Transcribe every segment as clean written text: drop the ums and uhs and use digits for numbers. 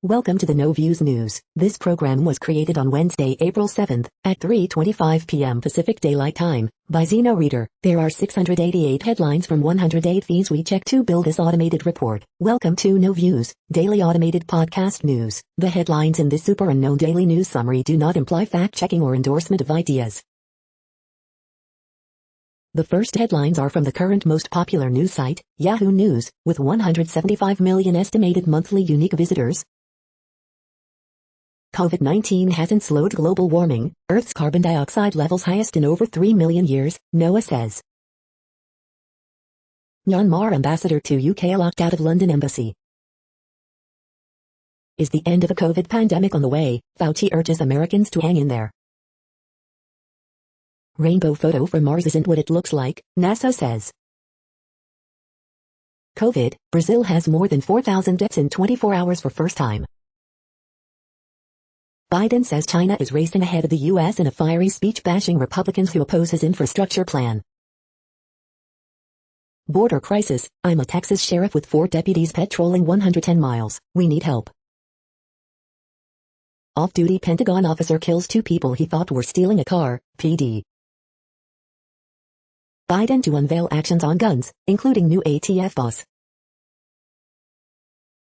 Welcome to the No Views News. This program was created on Wednesday, April 7th, at 3:25 p.m. Pacific Daylight Time, by Zeno Reader. There are 688 headlines from 108 feeds we check to build this automated report. Welcome to No Views, daily automated podcast news. The headlines in this super unknown daily news summary do not imply fact-checking or endorsement of ideas. The first headlines are from the current most popular news site, Yahoo News, with 175 million estimated monthly unique visitors. COVID-19 hasn't slowed global warming, Earth's carbon dioxide levels highest in over 3 million years, NOAA says. Myanmar ambassador to UK locked out of London embassy. Is the end of the COVID pandemic on the way? Fauci urges Americans to hang in there. Rainbow photo from Mars isn't what it looks like, NASA says. COVID, Brazil has more than 4,000 deaths in 24 hours for first time. Biden says China is racing ahead of the U.S. in a fiery speech bashing Republicans who oppose his infrastructure plan. Border crisis, I'm a Texas sheriff with 4 deputies patrolling 110 miles, we need help. Off-duty Pentagon officer kills 2 people he thought were stealing a car, PD. Biden to unveil actions on guns, including new ATF boss.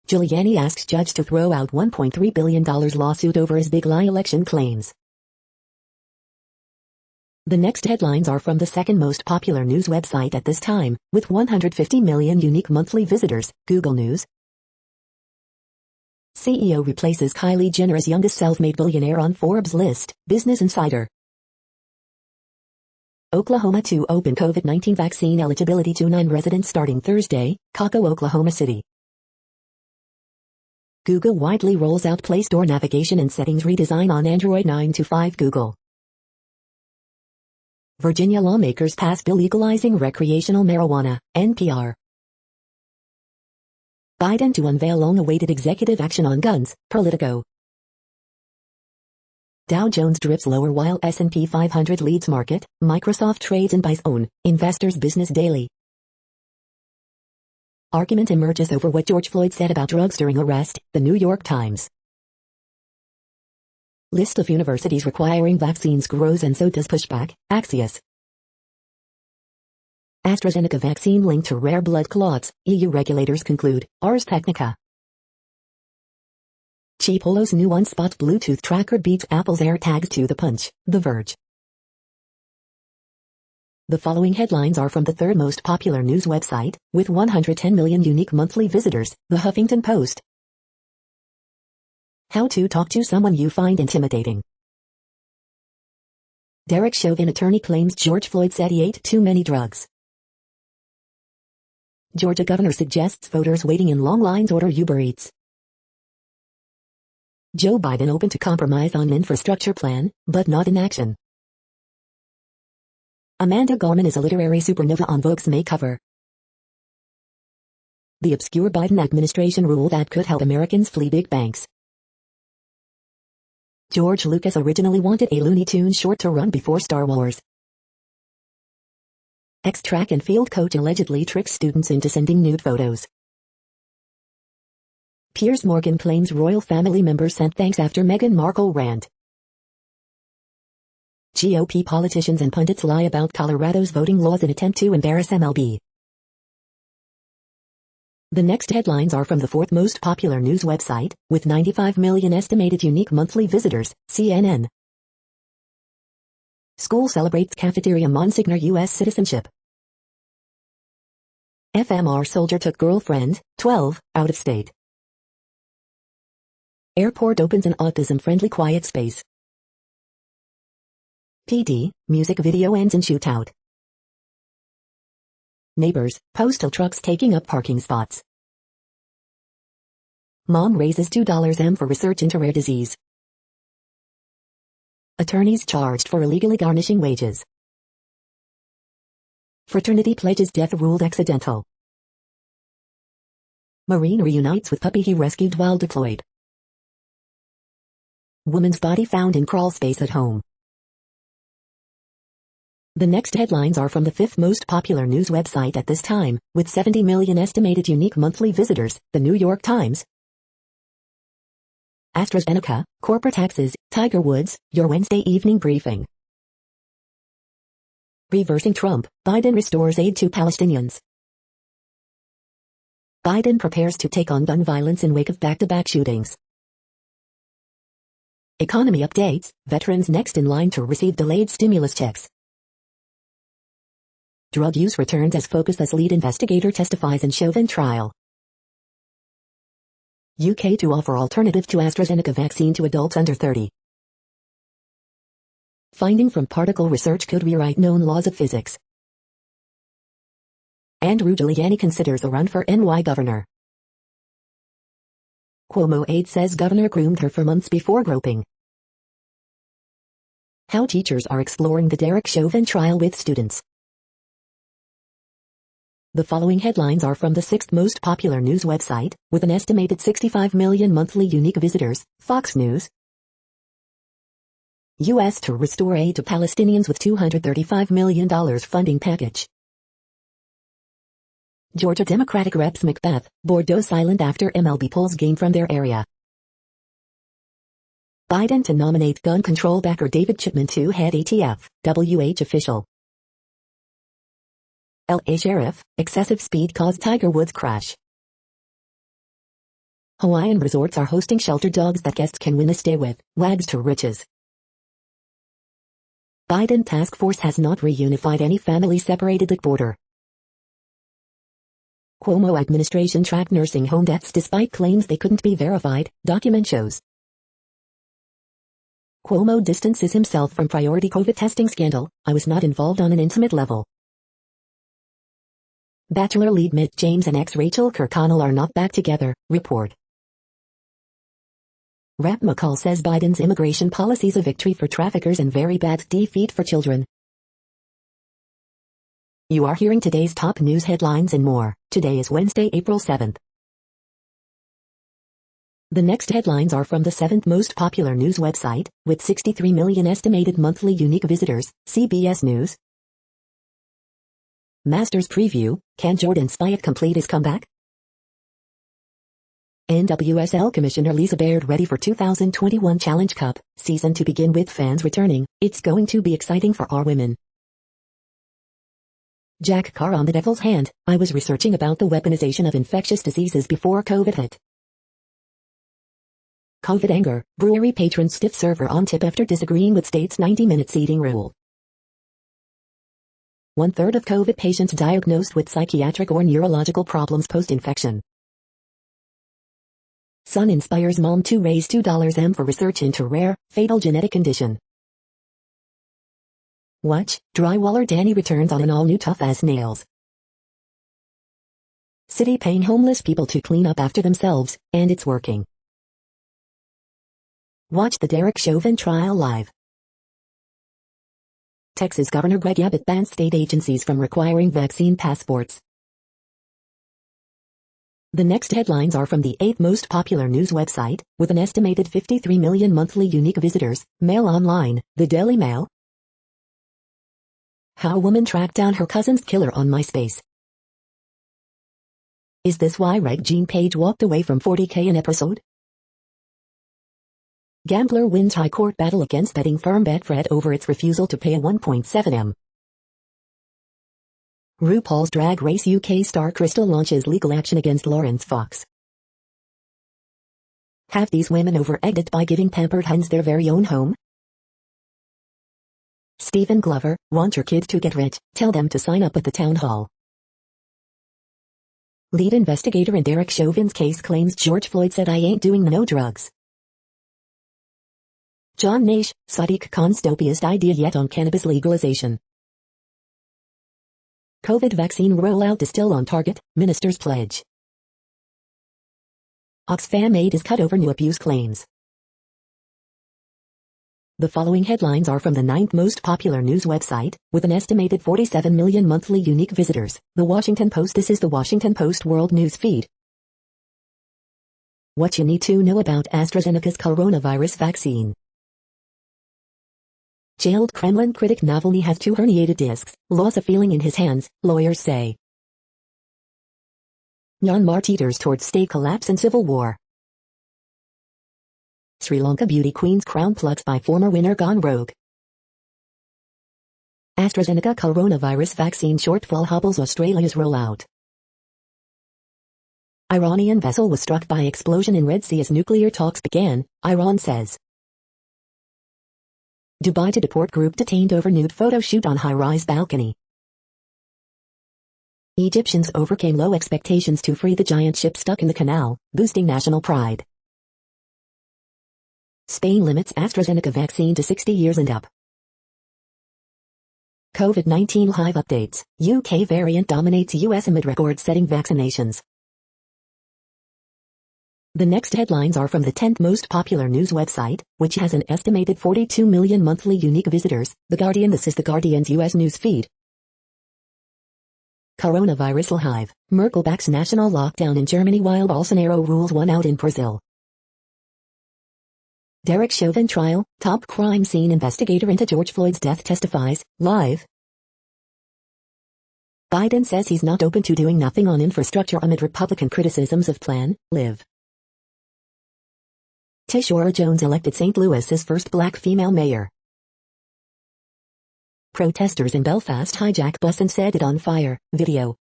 Giuliani asks judge to throw out $1.3 billion lawsuit over his big lie election claims. The next headlines are from the second most popular news website at this time, with 150 million unique monthly visitors, Google News. CEO replaces Kylie Jenner's youngest self-made billionaire on Forbes list, Business Insider. Oklahoma to open COVID-19 vaccine eligibility to 9 residents starting Thursday, Kako, Oklahoma City. Google widely rolls out Play Store navigation and settings redesign on Android 9 to 5 Google. Virginia lawmakers pass bill legalizing recreational marijuana, NPR. Biden to unveil long-awaited executive action on guns, Politico. Dow Jones drifts lower while S&P 500 leads market, Microsoft trades and buys own, Investors Business Daily. Argument emerges over what George Floyd said about drugs during arrest, The New York Times. List of universities requiring vaccines grows and so does pushback, Axios. AstraZeneca vaccine linked to rare blood clots, EU regulators conclude, Ars Technica. Chipolo's new one-spot Bluetooth tracker beats Apple's AirTags to the punch, The Verge. The following headlines are from the third most popular news website, with 110 million unique monthly visitors, The Huffington Post. How to talk to someone you find intimidating. Derek Chauvin attorney claims George Floyd said he ate too many drugs. Georgia governor suggests voters waiting in long lines order Uber Eats. Joe Biden open to compromise on infrastructure plan, but not in action. Amanda Gorman is a literary supernova on Vogue's May cover. The obscure Biden administration rule that could help Americans flee big banks. George Lucas originally wanted a Looney Tunes short to run before Star Wars. Ex-track and field coach allegedly tricks students into sending nude photos. Piers Morgan claims royal family members sent thanks after Meghan Markle rant. GOP politicians and pundits lie about Colorado's voting laws in attempt to embarrass MLB. The next headlines are from the fourth most popular news website, with 95 million estimated unique monthly visitors, CNN. School celebrates cafeteria Monsignor U.S. citizenship. FMR soldier took girlfriend, 12, out of state. Airport opens an autism-friendly quiet space. PD, music video ends in shootout. Neighbors, postal trucks taking up parking spots. Mom raises $2 for research into rare disease. Attorneys charged for illegally garnishing wages. Fraternity pledges death ruled accidental. Marine reunites with puppy he rescued while deployed. Woman's body found in crawl space at home. The next headlines are from the fifth most popular news website at this time, with 70 million estimated unique monthly visitors, The New York Times. AstraZeneca, corporate taxes, Tiger Woods, your Wednesday evening briefing. Reversing Trump, Biden restores aid to Palestinians. Biden prepares to take on gun violence in wake of back-to-back shootings. Economy updates, veterans next in line to receive delayed stimulus checks. Drug use returns as focus as lead investigator testifies in Chauvin trial. UK to offer alternative to AstraZeneca vaccine to adults under 30. Finding from particle research could rewrite known laws of physics. Andrew Giuliani considers a run for NY governor. Cuomo aide says governor groomed her for months before groping. How teachers are exploring the Derek Chauvin trial with students. The following headlines are from the 6th most popular news website, with an estimated 65 million monthly unique visitors, Fox News. U.S. to restore aid to Palestinians with $235 million funding package. Georgia Democratic Reps Macbeth, Bordeaux silent after MLB pulls game from their area. Biden to nominate gun control backer David Chipman to head ATF, WH official. LA Sheriff, excessive speed caused Tiger Woods crash. Hawaiian resorts are hosting sheltered dogs that guests can win a stay with, wags to riches. Biden task force has not reunified any family separated at border. Cuomo administration tracked nursing home deaths despite claims they couldn't be verified, document shows. Cuomo distances himself from priority COVID testing scandal, I was not involved on an intimate level. Bachelor lead Mitt James and ex-Rachel Kirkconnell are not back together, report. Rep McCall says Biden's immigration policy's a victory for traffickers and very bad defeat for children. You are hearing today's top news headlines and more. Today is Wednesday, April 7th. The next headlines are from the 7th most popular news website, with 63 million estimated monthly unique visitors, CBS News. Masters preview, can Jordan Spieth complete his comeback? NWSL Commissioner Lisa Baird ready for 2021 Challenge Cup season to begin with fans returning. It's going to be exciting for our women. Jack Carr on the devil's hand, I was researching about the weaponization of infectious diseases before COVID hit. COVID anger, brewery patron stiff server on tip after disagreeing with state's 90-minute seating rule. 1/3 of COVID patients diagnosed with psychiatric or neurological problems post-infection. Son inspires mom to raise $2M for research into rare, fatal genetic condition. Watch, drywaller Danny returns on an all-new Tough as Nails. City paying homeless people to clean up after themselves, and it's working. Watch the Derek Chauvin trial live. Texas Governor Greg Abbott bans state agencies from requiring vaccine passports. The next headlines are from the 8th most popular news website, with an estimated 53 million monthly unique visitors, Mail Online, the Daily Mail. How a woman tracked down her cousin's killer on MySpace. Is this why Regine Page walked away from $40K an episode? Gambler wins high court battle against betting firm Betfred over its refusal to pay a $1.7M. RuPaul's Drag Race UK star Crystal launches legal action against Lawrence Fox. Have these women over-egged it by giving pampered hens their very own home? Stephen Glover, want your kids to get rich, tell them to sign up at the town hall. Lead investigator in Derek Chauvin's case claims George Floyd said I ain't doing no drugs. John Nash, Sadiq Khan's dopiest idea yet on cannabis legalization. COVID vaccine rollout is still on target, ministers pledge. Oxfam aid is cut over new abuse claims. The following headlines are from the 9th most popular news website, with an estimated 47 million monthly unique visitors, The Washington Post. This is the Washington Post World News Feed. What you need to know about AstraZeneca's coronavirus vaccine. Jailed Kremlin critic Navalny has 2 herniated discs, loss of feeling in his hands, lawyers say. Myanmar teeters towards state collapse and civil war. Sri Lanka beauty queen's crown plucked by former winner gone rogue. AstraZeneca coronavirus vaccine shortfall hobbles Australia's rollout. Iranian vessel was struck by explosion in Red Sea as nuclear talks began, Iran says. Dubai to deport group detained over nude photo shoot on high-rise balcony. Egyptians overcame low expectations to free the giant ship stuck in the canal, boosting national pride. Spain limits AstraZeneca vaccine to 60 years and up. COVID-19 live updates. UK variant dominates US amid record-setting vaccinations. The next headlines are from the 10th most popular news website, which has an estimated 42 million monthly unique visitors, The Guardian. This is The Guardian's US news feed. Coronavirus live. Merkel backs national lockdown in Germany while Bolsonaro rules one out in Brazil. Derek Chauvin trial, top crime scene investigator into George Floyd's death testifies, live. Biden says he's not open to doing nothing on infrastructure amid Republican criticisms of Plan, Live. Tishora Jones elected St. Louis's first black female mayor. Protesters in Belfast hijack bus and set it on fire, video.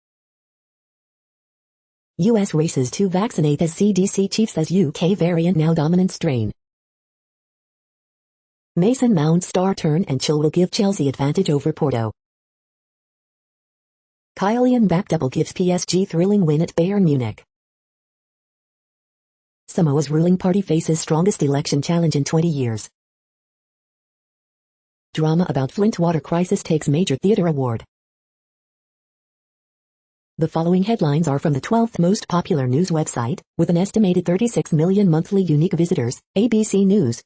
U.S. races to vaccinate as CDC chief says UK variant now dominant strain. Mason Mount's star turn and chill will give Chelsea advantage over Porto. Kylian Mbappé double gives PSG thrilling win at Bayern Munich. Samoa's ruling party faces strongest election challenge in 20 years. Drama about Flint water crisis takes major theater award. The following headlines are from the 12th most popular news website, with an estimated 36 million monthly unique visitors, ABC News.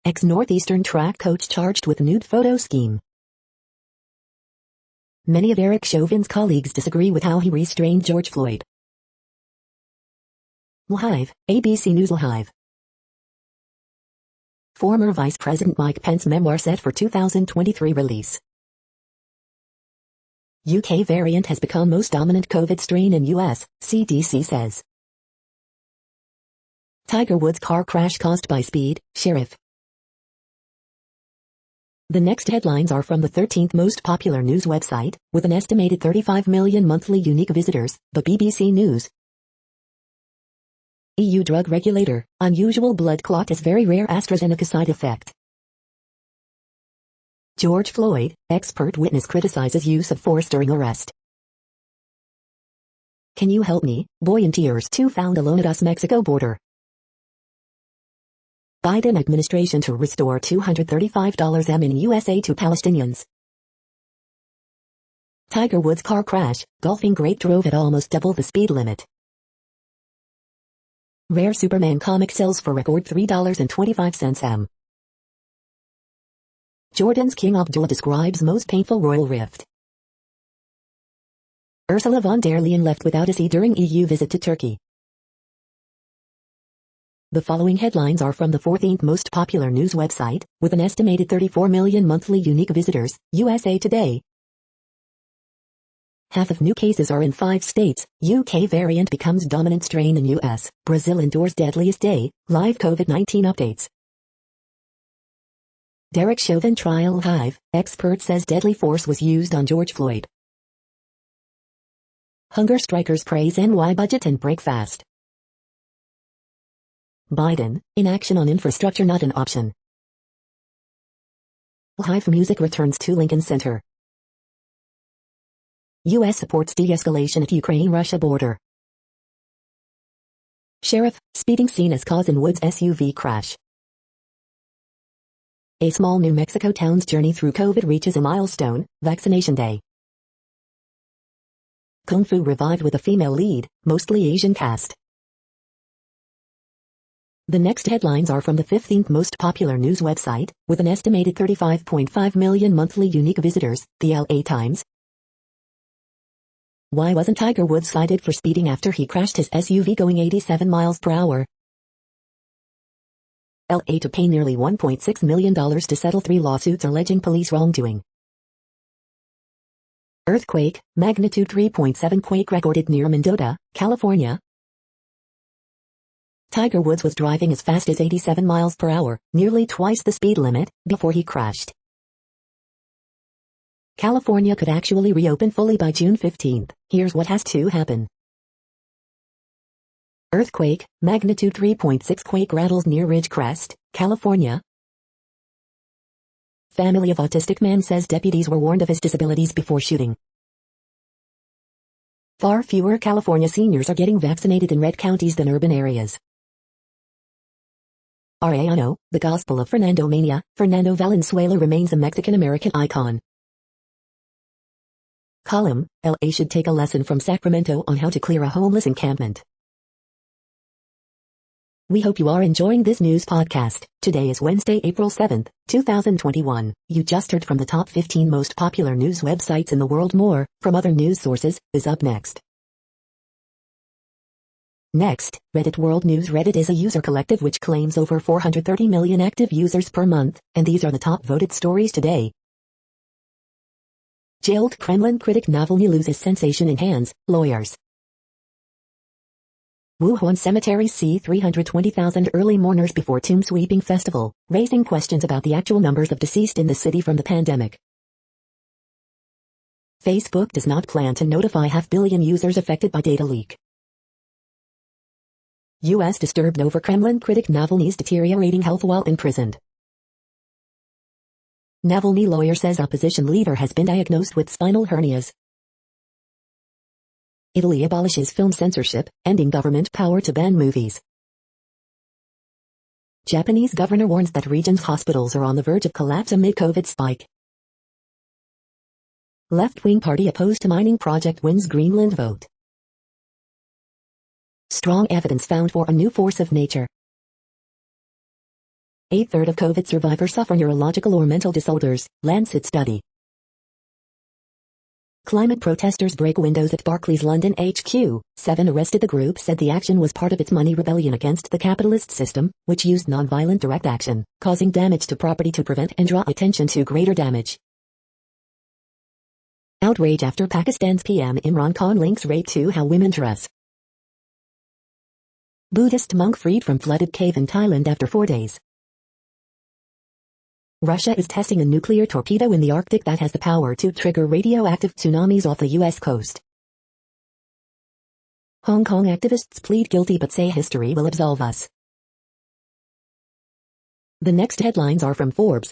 Ex-Northeastern track coach charged with nude photo scheme. Many of Derek Chauvin's colleagues disagree with how he restrained George Floyd. Live, ABC News Live. Former Vice President Mike Pence memoir set for 2023 release. UK variant has become most dominant COVID strain in US, CDC says. Tiger Woods car crash caused by speed, sheriff. The next headlines are from the 13th most popular news website, with an estimated 35 million monthly unique visitors, the BBC News. EU drug regulator, unusual blood clot is very rare AstraZeneca side effect. George Floyd, expert witness criticizes use of force during arrest. Can you help me? Boy in tears 2 found alone at US Mexico border. Biden administration to restore $235 in USA to Palestinians. Tiger Woods car crash, golfing great drove at almost double the speed limit. Rare Superman comic sells for record $3.25 m. Jordan's King Abdullah describes most painful royal rift. Ursula von der Leyen left without a C during EU visit to Turkey. The following headlines are from the 14th most popular news website, with an estimated 34 million monthly unique visitors, USA Today. Half of new cases are in 5 states, UK variant becomes dominant strain in US, Brazil endures deadliest day, live COVID-19 updates. Derek Chauvin trial live, expert says deadly force was used on George Floyd. Hunger strikers praise NY budget and break fast. Biden, inaction on infrastructure not an option. Live music returns to Lincoln Center. U.S. supports de-escalation at Ukraine-Russia border. Sheriff, speeding seen as cause in Woods SUV crash. A small New Mexico town's journey through COVID reaches a milestone, Vaccination Day. Kung Fu revived with a female lead, mostly Asian cast. The next headlines are from the 15th most popular news website, with an estimated 35.5 million monthly unique visitors, the LA Times. Why wasn't Tiger Woods cited for speeding after he crashed his SUV going 87 miles per hour? LA to pay nearly $1.6 million to settle 3 lawsuits alleging police wrongdoing. Earthquake, magnitude 3.7 quake recorded near Mendota, California. Tiger Woods was driving as fast as 87 miles per hour, nearly twice the speed limit, before he crashed. California could actually reopen fully by June 15. Here's what has to happen. Earthquake, magnitude 3.6 quake rattles near Ridge Crest, California. Family of autistic man says deputies were warned of his disabilities before shooting. Far fewer California seniors are getting vaccinated in red counties than urban areas. Arellano, the Gospel of Fernando Mania, Fernando Valenzuela remains a Mexican-American icon. Column, LA should take a lesson from Sacramento on how to clear a homeless encampment. We hope you are enjoying this news podcast. Today is Wednesday, April 7, 2021. You just heard from the top 15 most popular news websites in the world. More, from other news sources, is up next. Next, Reddit World News. Reddit is a user collective which claims over 430 million active users per month, and these are the top voted stories today. Jailed Kremlin critic Navalny loses sensation in hands, lawyers. Wuhan cemetery see 320,000 early mourners before tomb sweeping festival, raising questions about the actual numbers of deceased in the city from the pandemic. Facebook does not plan to notify 500 million users affected by data leak. U.S. disturbed over Kremlin critic Navalny's deteriorating health while imprisoned. Navalny lawyer says opposition leader has been diagnosed with spinal hernias. Italy abolishes film censorship, ending government power to ban movies. Japanese governor warns that region's hospitals are on the verge of collapse amid COVID spike. Left-wing party opposed to mining project wins Greenland vote. Strong evidence found for a new force of nature. A third of COVID survivors suffer neurological or mental disorders, Lancet study. Climate protesters break windows at Barclays London HQ. 7 arrested. The group said the action was part of its money rebellion against the capitalist system, which used non-violent direct action, causing damage to property to prevent and draw attention to greater damage. Outrage after Pakistan's PM Imran Khan links rape to how women dress. Buddhist monk freed from flooded cave in Thailand after 4 days. Russia is testing a nuclear torpedo in the Arctic that has the power to trigger radioactive tsunamis off the U.S. coast. Hong Kong activists plead guilty but say history will absolve us. The next headlines are from Forbes.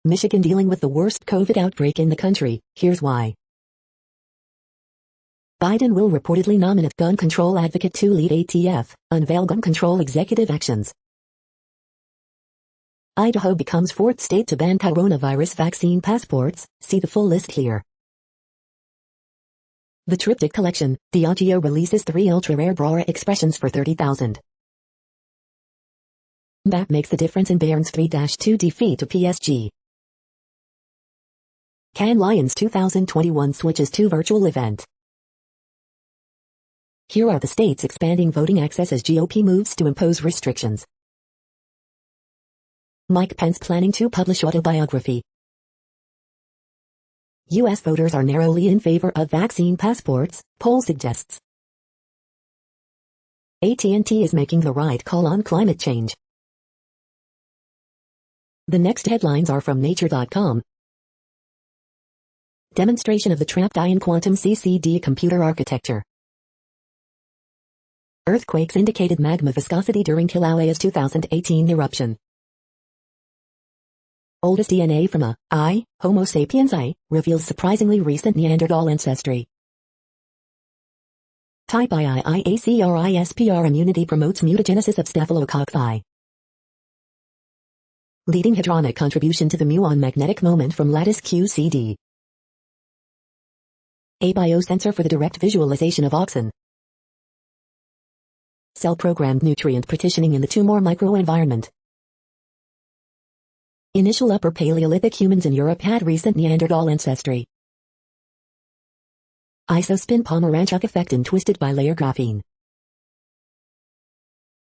Michigan dealing with the worst COVID outbreak in the country, here's why. Biden will reportedly nominate gun control advocate to lead ATF, unveil gun control executive actions. Idaho becomes 4th state to ban coronavirus vaccine passports, see the full list here. The Triptych Collection, Diageo releases 3 ultra-rare Brora expressions for $30,000. Mbappe makes the difference in Bayern's 3-2 defeat to PSG. Cannes Lions 2021 switches to virtual event. Here are the states expanding voting access as GOP moves to impose restrictions. Mike Pence planning to publish autobiography. U.S. voters are narrowly in favor of vaccine passports, poll suggests. AT&T is making the right call on climate change. The next headlines are from Nature.com. Demonstration of the trapped ion quantum CCD computer architecture. Earthquakes indicated magma viscosity during Kilauea's 2018 eruption. Oldest DNA from a Homo sapiens reveals surprisingly recent Neanderthal ancestry. Type IIACRISPR immunity promotes mutagenesis of Staphylococcus I. Leading hadronic contribution to the muon magnetic moment from lattice QCD. A biosensor for the direct visualization of auxin. Cell-programmed nutrient partitioning in the tumor microenvironment. Initial Upper Paleolithic humans in Europe had recent Neanderthal ancestry. Isospin Pomeranchuk effect in twisted bilayer graphene.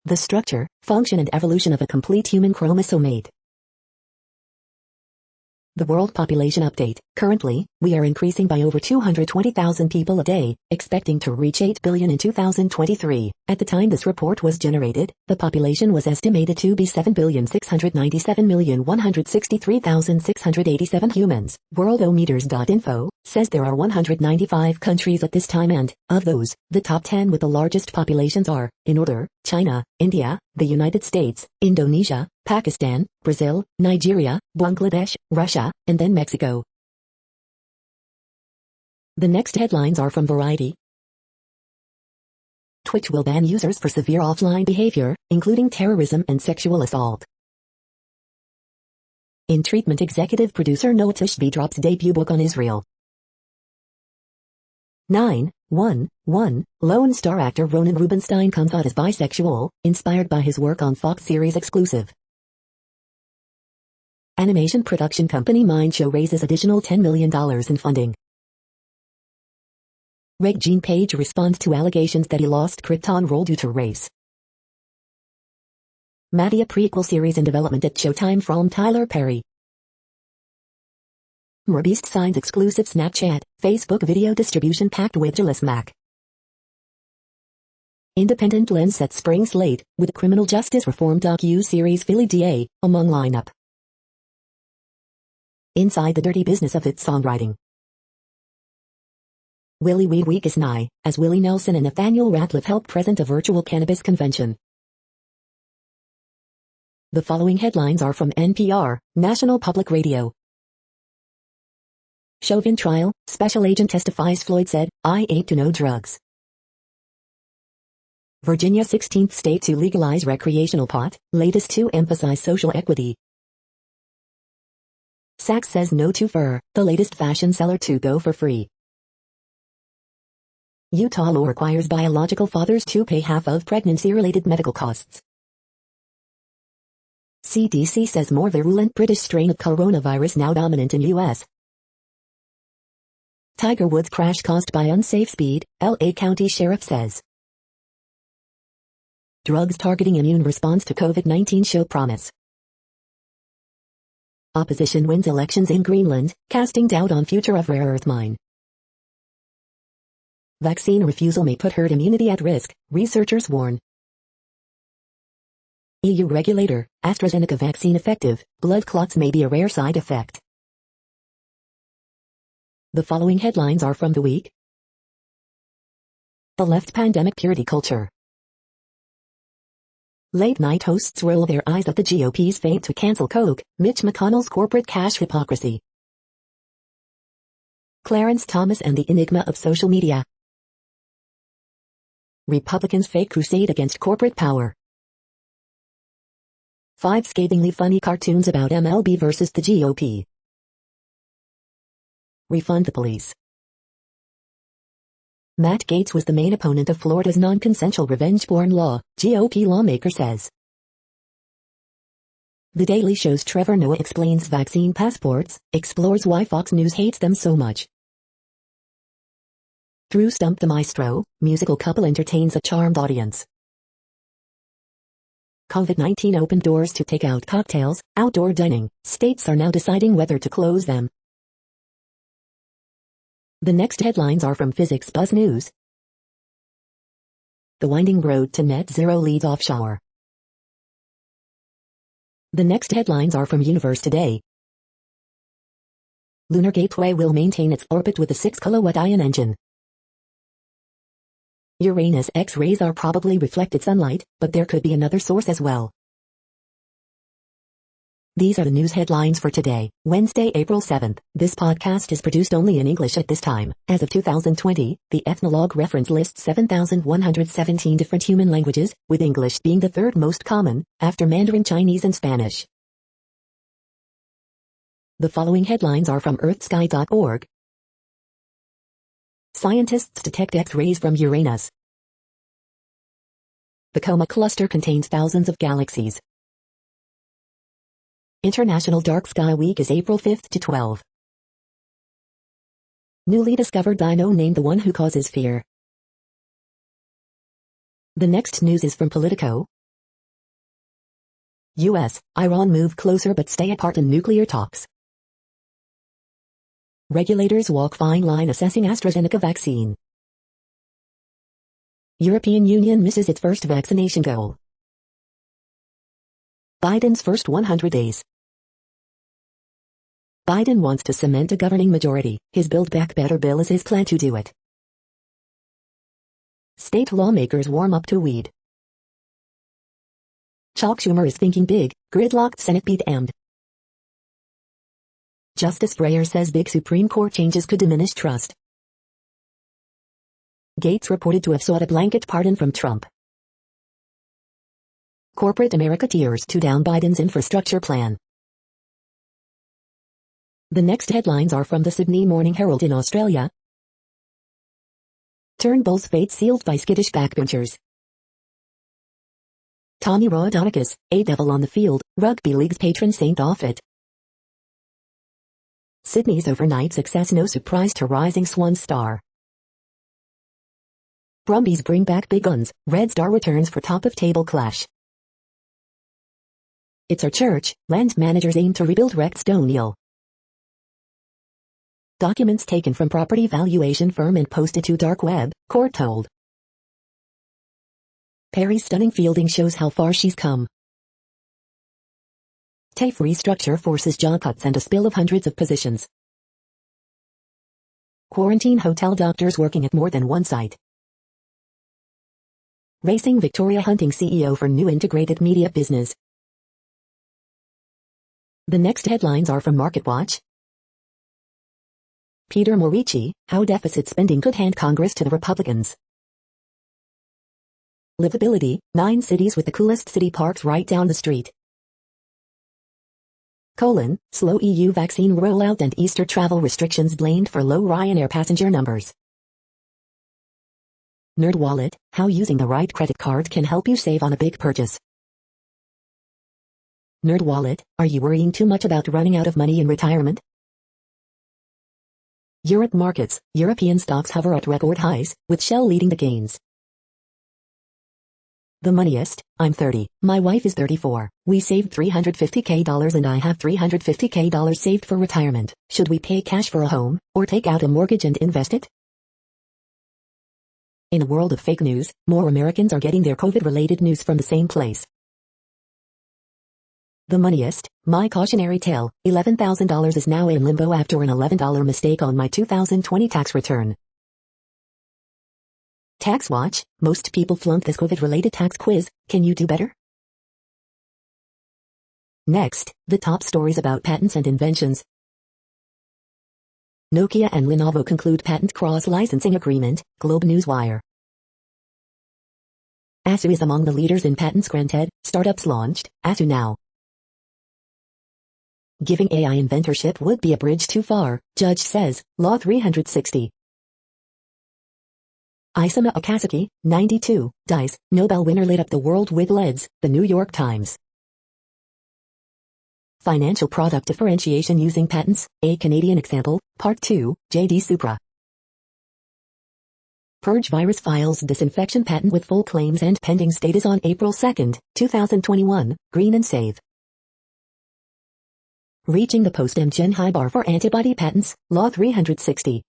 The structure, function and evolution of a complete human chromosomate. The World Population Update. Currently, we are increasing by over 220,000 people a day, expecting to reach 8 billion in 2023. At the time this report was generated, the population was estimated to be 7,697,163,687 humans. Worldometers.info says there are 195 countries at this time and, of those, the top 10 with the largest populations are, in order, China, India, the United States, Indonesia, Pakistan, Brazil, Nigeria, Bangladesh, Russia, and then Mexico. The next headlines are from Variety. Twitch will ban users for severe offline behavior, including terrorism and sexual assault. In treatment, executive producer Noah Tishby drops debut book on Israel. 911 Lone Star actor Ronan Rubinstein comes out as bisexual, inspired by his work on Fox series exclusive. Animation production company Mind Show raises additional $10 million in funding. Regine Page responds to allegations that he lost Krypton role due to race. Madea prequel series in development at Showtime from Tyler Perry. MrBeast signs exclusive Snapchat, Facebook video distribution pact with Gilles Mac. Independent Lens sets spring slate, with criminal justice reform docu-series Philly DA, among lineup. Inside the dirty business of its songwriting. Willie Weed Week is nigh, as Willie Nelson and Nathaniel Ratcliffe help present a virtual cannabis convention. The following headlines are from NPR, National Public Radio. Chauvin trial, special agent testifies Floyd said, "I ain't to no drugs." Virginia 16th state to legalize recreational pot, latest to emphasize social equity. Saks says no to fur, the latest fashion seller to go for free. Utah law requires biological fathers to pay half of pregnancy-related medical costs. CDC says more virulent British strain of coronavirus now dominant in U.S. Tiger Woods crash caused by unsafe speed, L.A. County Sheriff says. Drugs targeting immune response to COVID-19 show promise. Opposition wins elections in Greenland, casting doubt on future of rare earth mine. Vaccine refusal may put herd immunity at risk, researchers warn. EU regulator, AstraZeneca vaccine effective, blood clots may be a rare side effect. The following headlines are from The Week. The left pandemic purity culture. Late-night hosts roll their eyes at the GOP's feint to cancel Coke, Mitch McConnell's corporate cash hypocrisy. Clarence Thomas and the enigma of social media. Republicans' fake crusade against corporate power. 5 scathingly funny cartoons about MLB versus the GOP. Refund the police. Matt Gaetz was the main opponent of Florida's non-consensual revenge porn law, GOP lawmaker says. The Daily Show's Trevor Noah explains vaccine passports, explores why Fox News hates them so much. Drew Stump the Maestro, musical couple entertains a charmed audience. COVID-19 opened doors to take-out cocktails, outdoor dining. States are now deciding whether to close them. The next headlines are from Physics Buzz News. The winding road to net zero leads offshore. The next headlines are from Universe Today. Lunar Gateway will maintain its orbit with a 6-kilowatt ion engine. Uranus X-rays are probably reflected sunlight, but there could be another source as well. These are the news headlines for today, Wednesday, April 7th. This podcast is produced only in English at this time. As of 2020, the Ethnologue reference lists 7,117 different human languages, with English being the third most common, after Mandarin Chinese and Spanish. The following headlines are from earthsky.org. Scientists detect X-rays from Uranus. The Coma Cluster contains thousands of galaxies. International Dark Sky Week is April 5th to 12th. Newly discovered dino named the one who causes fear. The next news is from Politico. U.S., Iran move closer but stay apart in nuclear talks. Regulators walk fine line assessing AstraZeneca vaccine. European Union misses its first vaccination goal. Biden's first 100 days. Biden wants to cement a governing majority. His Build Back Better bill is his plan to do it. State lawmakers warm up to weed. Chuck Schumer is thinking big, gridlocked Senate beat damned. Justice Breyer says big Supreme Court changes could diminish trust. Gates reported to have sought a blanket pardon from Trump. Corporate America tears to down Biden's infrastructure plan. The next headlines are from the Sydney Morning Herald in Australia. Turnbull's fate sealed by skittish backbenchers. Tommy Raudonikis, a devil on the field, rugby league's patron saint off it. Sydney's overnight success no surprise to rising Swan star. Brumbies bring back big guns, Red Star returns for top-of-table clash. It's our church, land managers aim to rebuild wrecked Stonial. Documents taken from property valuation firm and posted to dark web, court told. Perry's stunning fielding shows how far she's come. TAFE restructure forces job cuts and a spill of hundreds of positions. Quarantine hotel doctors working at more than one site. Racing Victoria hunting CEO for new integrated media business. The next headlines are from MarketWatch. Peter Morici, how deficit spending could hand Congress to the Republicans. Livability, 9 cities with the coolest city parks right down the street. Slow EU vaccine rollout and Easter travel restrictions blamed for low Ryanair passenger numbers. NerdWallet, how using the right credit card can help you save on a big purchase. NerdWallet, are you worrying too much about running out of money in retirement? Europe markets, European stocks hover at record highs, with Shell leading the gains. The moneyest, I'm 30, my wife is 34, we saved $350K and I have $350K saved for retirement. Should we pay cash for a home, or take out a mortgage and invest it? In a world of fake news, more Americans are getting their COVID-related news from the same place. The moneyest, my cautionary tale, $11,000 is now in limbo after an $11 mistake on my 2020 tax return. Tax Watch, most people flunk this COVID-related tax quiz, can you do better? Next, the top stories about patents and inventions. Nokia and Lenovo conclude patent cross-licensing agreement, Globe Newswire. ASU is among the leaders in patents granted, startups launched, ASU Now. Giving AI inventorship would be a bridge too far, judge says, Law 360. Isama Okazaki, 92, dies, Nobel winner lit up the world with LEDs, The New York Times. Financial product differentiation using patents, a Canadian example, Part 2, J.D. Supra. Purge virus files disinfection patent with full claims and pending status on April 2, 2021, Green and Save. Reaching the post-Amgen high bar for antibody patents, Law 360.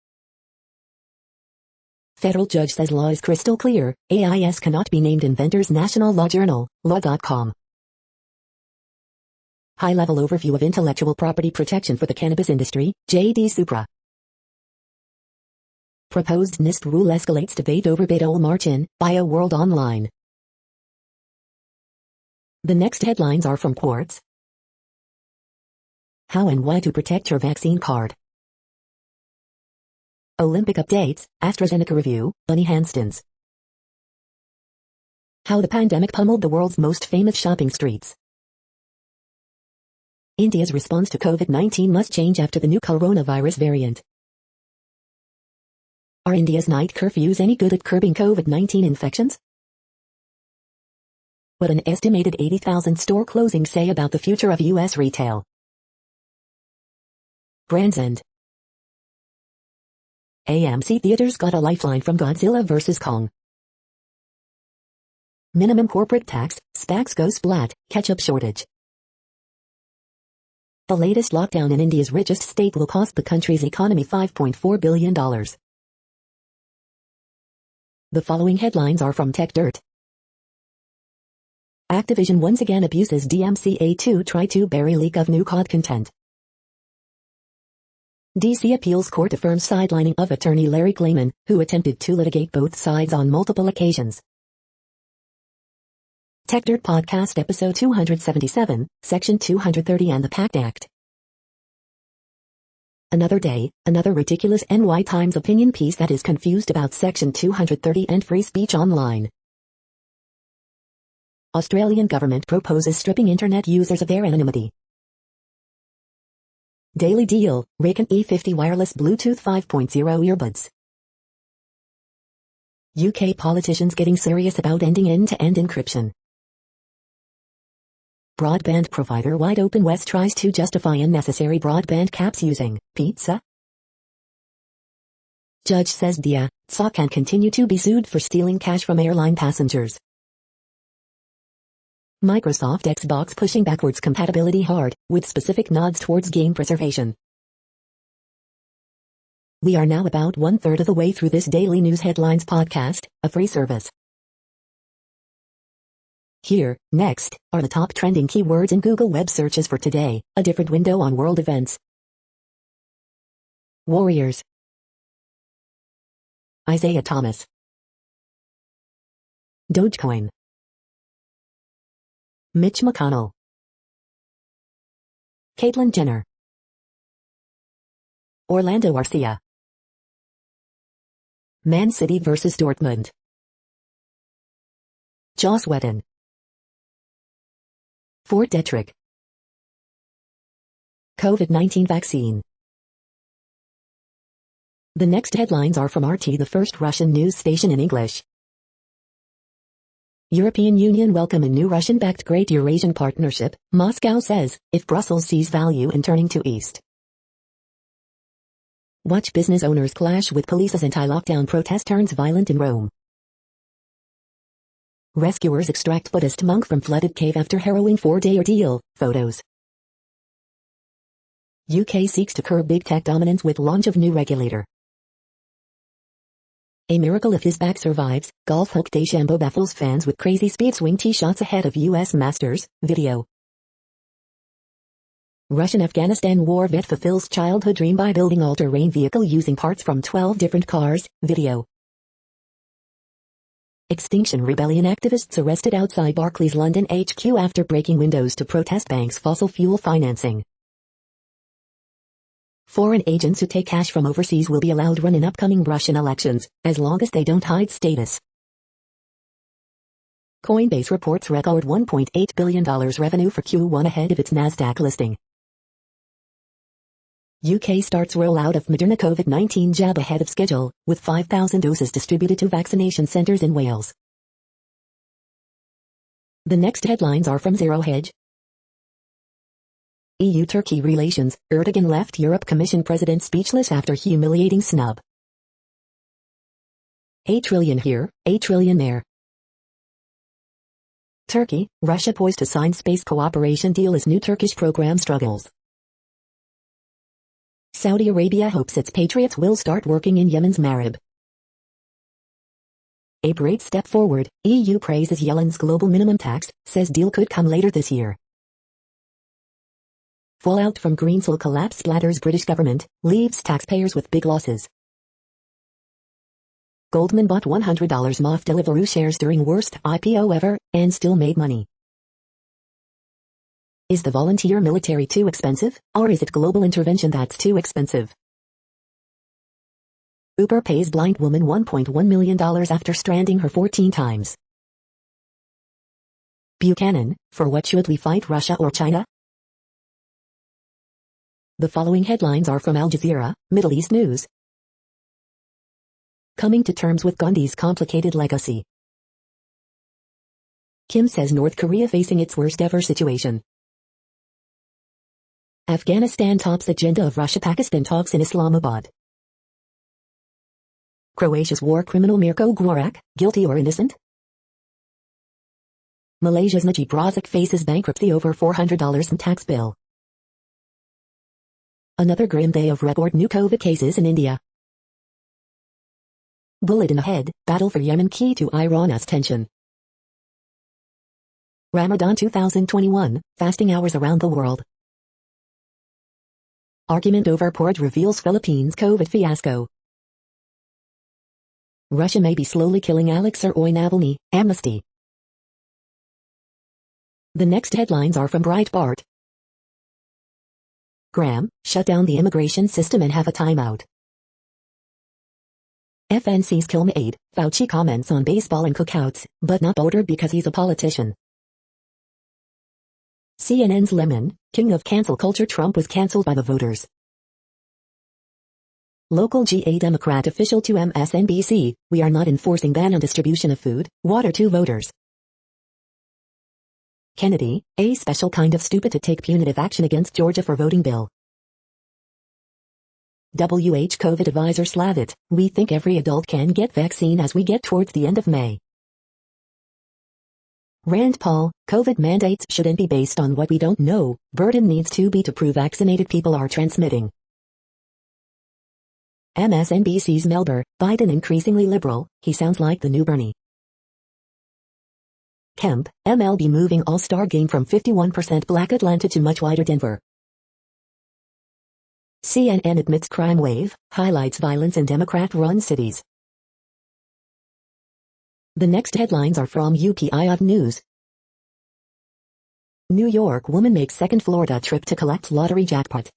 Federal judge says law is crystal clear, AIS cannot be named inventors. National Law Journal, law.com. High-level overview of intellectual property protection for the cannabis industry, J.D. Supra. Proposed NIST rule escalates debate over Beto Martin, BioWorld Online. The next headlines are from Quartz. How and why to protect your vaccine card. Olympic updates, AstraZeneca review, Bunny Hanstons. How the pandemic pummeled the world's most famous shopping streets. India's response to COVID-19 must change after the new coronavirus variant. Are India's night curfews any good at curbing COVID-19 infections? What an estimated 80,000 store closings say about the future of U.S. retail. Brands End. AMC Theaters got a lifeline from Godzilla vs. Kong. Minimum corporate tax, SPACs go splat, ketchup shortage. The latest lockdown in India's richest state will cost the country's economy $5.4 billion. The following headlines are from Tech Dirt. Activision once again abuses DMCA to try to bury leak of new COD content. DC Appeals Court affirms sidelining of attorney Larry Klayman, who attempted to litigate both sides on multiple occasions. Tech Dirt Podcast Episode 277, Section 230 and the PACT Act. Another day, another ridiculous NY Times opinion piece that is confused about Section 230 and free speech online. Australian government proposes stripping internet users of their anonymity. Daily deal, Raycon E50 wireless Bluetooth 5.0 earbuds. UK politicians getting serious about ending end-to-end encryption. Broadband provider Wide Open West tries to justify unnecessary broadband caps using pizza. Judge says DIA/SA can continue to be sued for stealing cash from airline passengers. Microsoft Xbox pushing backwards compatibility hard, with specific nods towards game preservation. We are now about 1/3 of the way through this daily news headlines podcast, a free service. Here, next, are the top trending keywords in Google web searches for today, a different window on world events. Warriors. Isaiah Thomas. Dogecoin. Mitch McConnell. Caitlyn Jenner. Orlando Arcia. Man City vs Dortmund. Joss Whedon. Fort Detrick. COVID-19 vaccine. The next headlines are from RT, the first Russian news station in English. European Union welcome a new Russian-backed Great Eurasian Partnership, Moscow says, if Brussels sees value in turning to East. Watch business owners clash with police as anti-lockdown protest turns violent in Rome. Rescuers extract Buddhist monk from flooded cave after harrowing 4-day ordeal, photos. UK seeks to curb big tech dominance with launch of new regulator. A miracle if his back survives, golf hook DeChambeau baffles fans with crazy speed swing tee shots ahead of US Masters, video. Russian-Afghanistan war vet fulfills childhood dream by building all-terrain vehicle using parts from 12 different cars, video. Extinction Rebellion activists arrested outside Barclays London HQ after breaking windows to protest bank's fossil fuel financing. Foreign agents who take cash from overseas will be allowed run in upcoming Russian elections, as long as they don't hide status. Coinbase reports record $1.8 billion revenue for Q1 ahead of its Nasdaq listing. UK starts rollout of Moderna COVID-19 jab ahead of schedule, with 5,000 doses distributed to vaccination centres in Wales. The next headlines are from Zero Hedge. EU-Turkey relations, Erdogan left Europe Commission president speechless after humiliating snub. 8 trillion here, 8 trillion there. Turkey, Russia poised to sign space cooperation deal as new Turkish program struggles. Saudi Arabia hopes its patriots will start working in Yemen's Marib. A great step forward, EU praises Yellen's global minimum tax, says deal could come later this year. Fallout from Greensill collapse splatters British government, leaves taxpayers with big losses. Goldman bought $100 MOF Deliveroo shares during worst IPO ever, and still made money. Is the volunteer military too expensive, or is it global intervention that's too expensive? Uber pays blind woman $1.1 million after stranding her 14 times. Buchanan, for what should we fight, Russia or China? The following headlines are from Al Jazeera, Middle East News. Coming to terms with Gandhi's complicated legacy. Kim says North Korea facing its worst ever situation. Afghanistan tops agenda of Russia-Pakistan talks in Islamabad. Croatia's war criminal Mirko Gorak, guilty or innocent? Malaysia's Najib Razak faces bankruptcy over $400 in tax bill. Another grim day of record new COVID cases in India. Bullet in the head, battle for Yemen key to Iran's tension. Ramadan 2021, fasting hours around the world. Argument over port reveals Philippines' COVID fiasco. Russia may be slowly killing Alexei Navalny, amnesty. The next headlines are from Breitbart. Graham, shut down the immigration system and have a timeout. FNC's kill me aid, Fauci comments on baseball and cookouts, but not voted because he's a politician. CNN's Lemon, king of cancel culture. Trump was cancelled by the voters. Local GA Democrat official to MSNBC, we are not enforcing ban on distribution of food, water to voters. Kennedy, a special kind of stupid to take punitive action against Georgia for voting bill. WH COVID advisor Slavit, we think every adult can get vaccine as we get towards the end of May. Rand Paul, COVID mandates shouldn't be based on what we don't know, burden needs to be to prove vaccinated people are transmitting. MSNBC's Melber, Biden increasingly liberal, he sounds like the new Bernie. Kemp, MLB moving All-Star game from 51% black Atlanta to much wider Denver. CNN admits crime wave, highlights violence in Democrat-run cities. The next headlines are from UPI News. New York woman makes second Florida trip to collect lottery jackpot.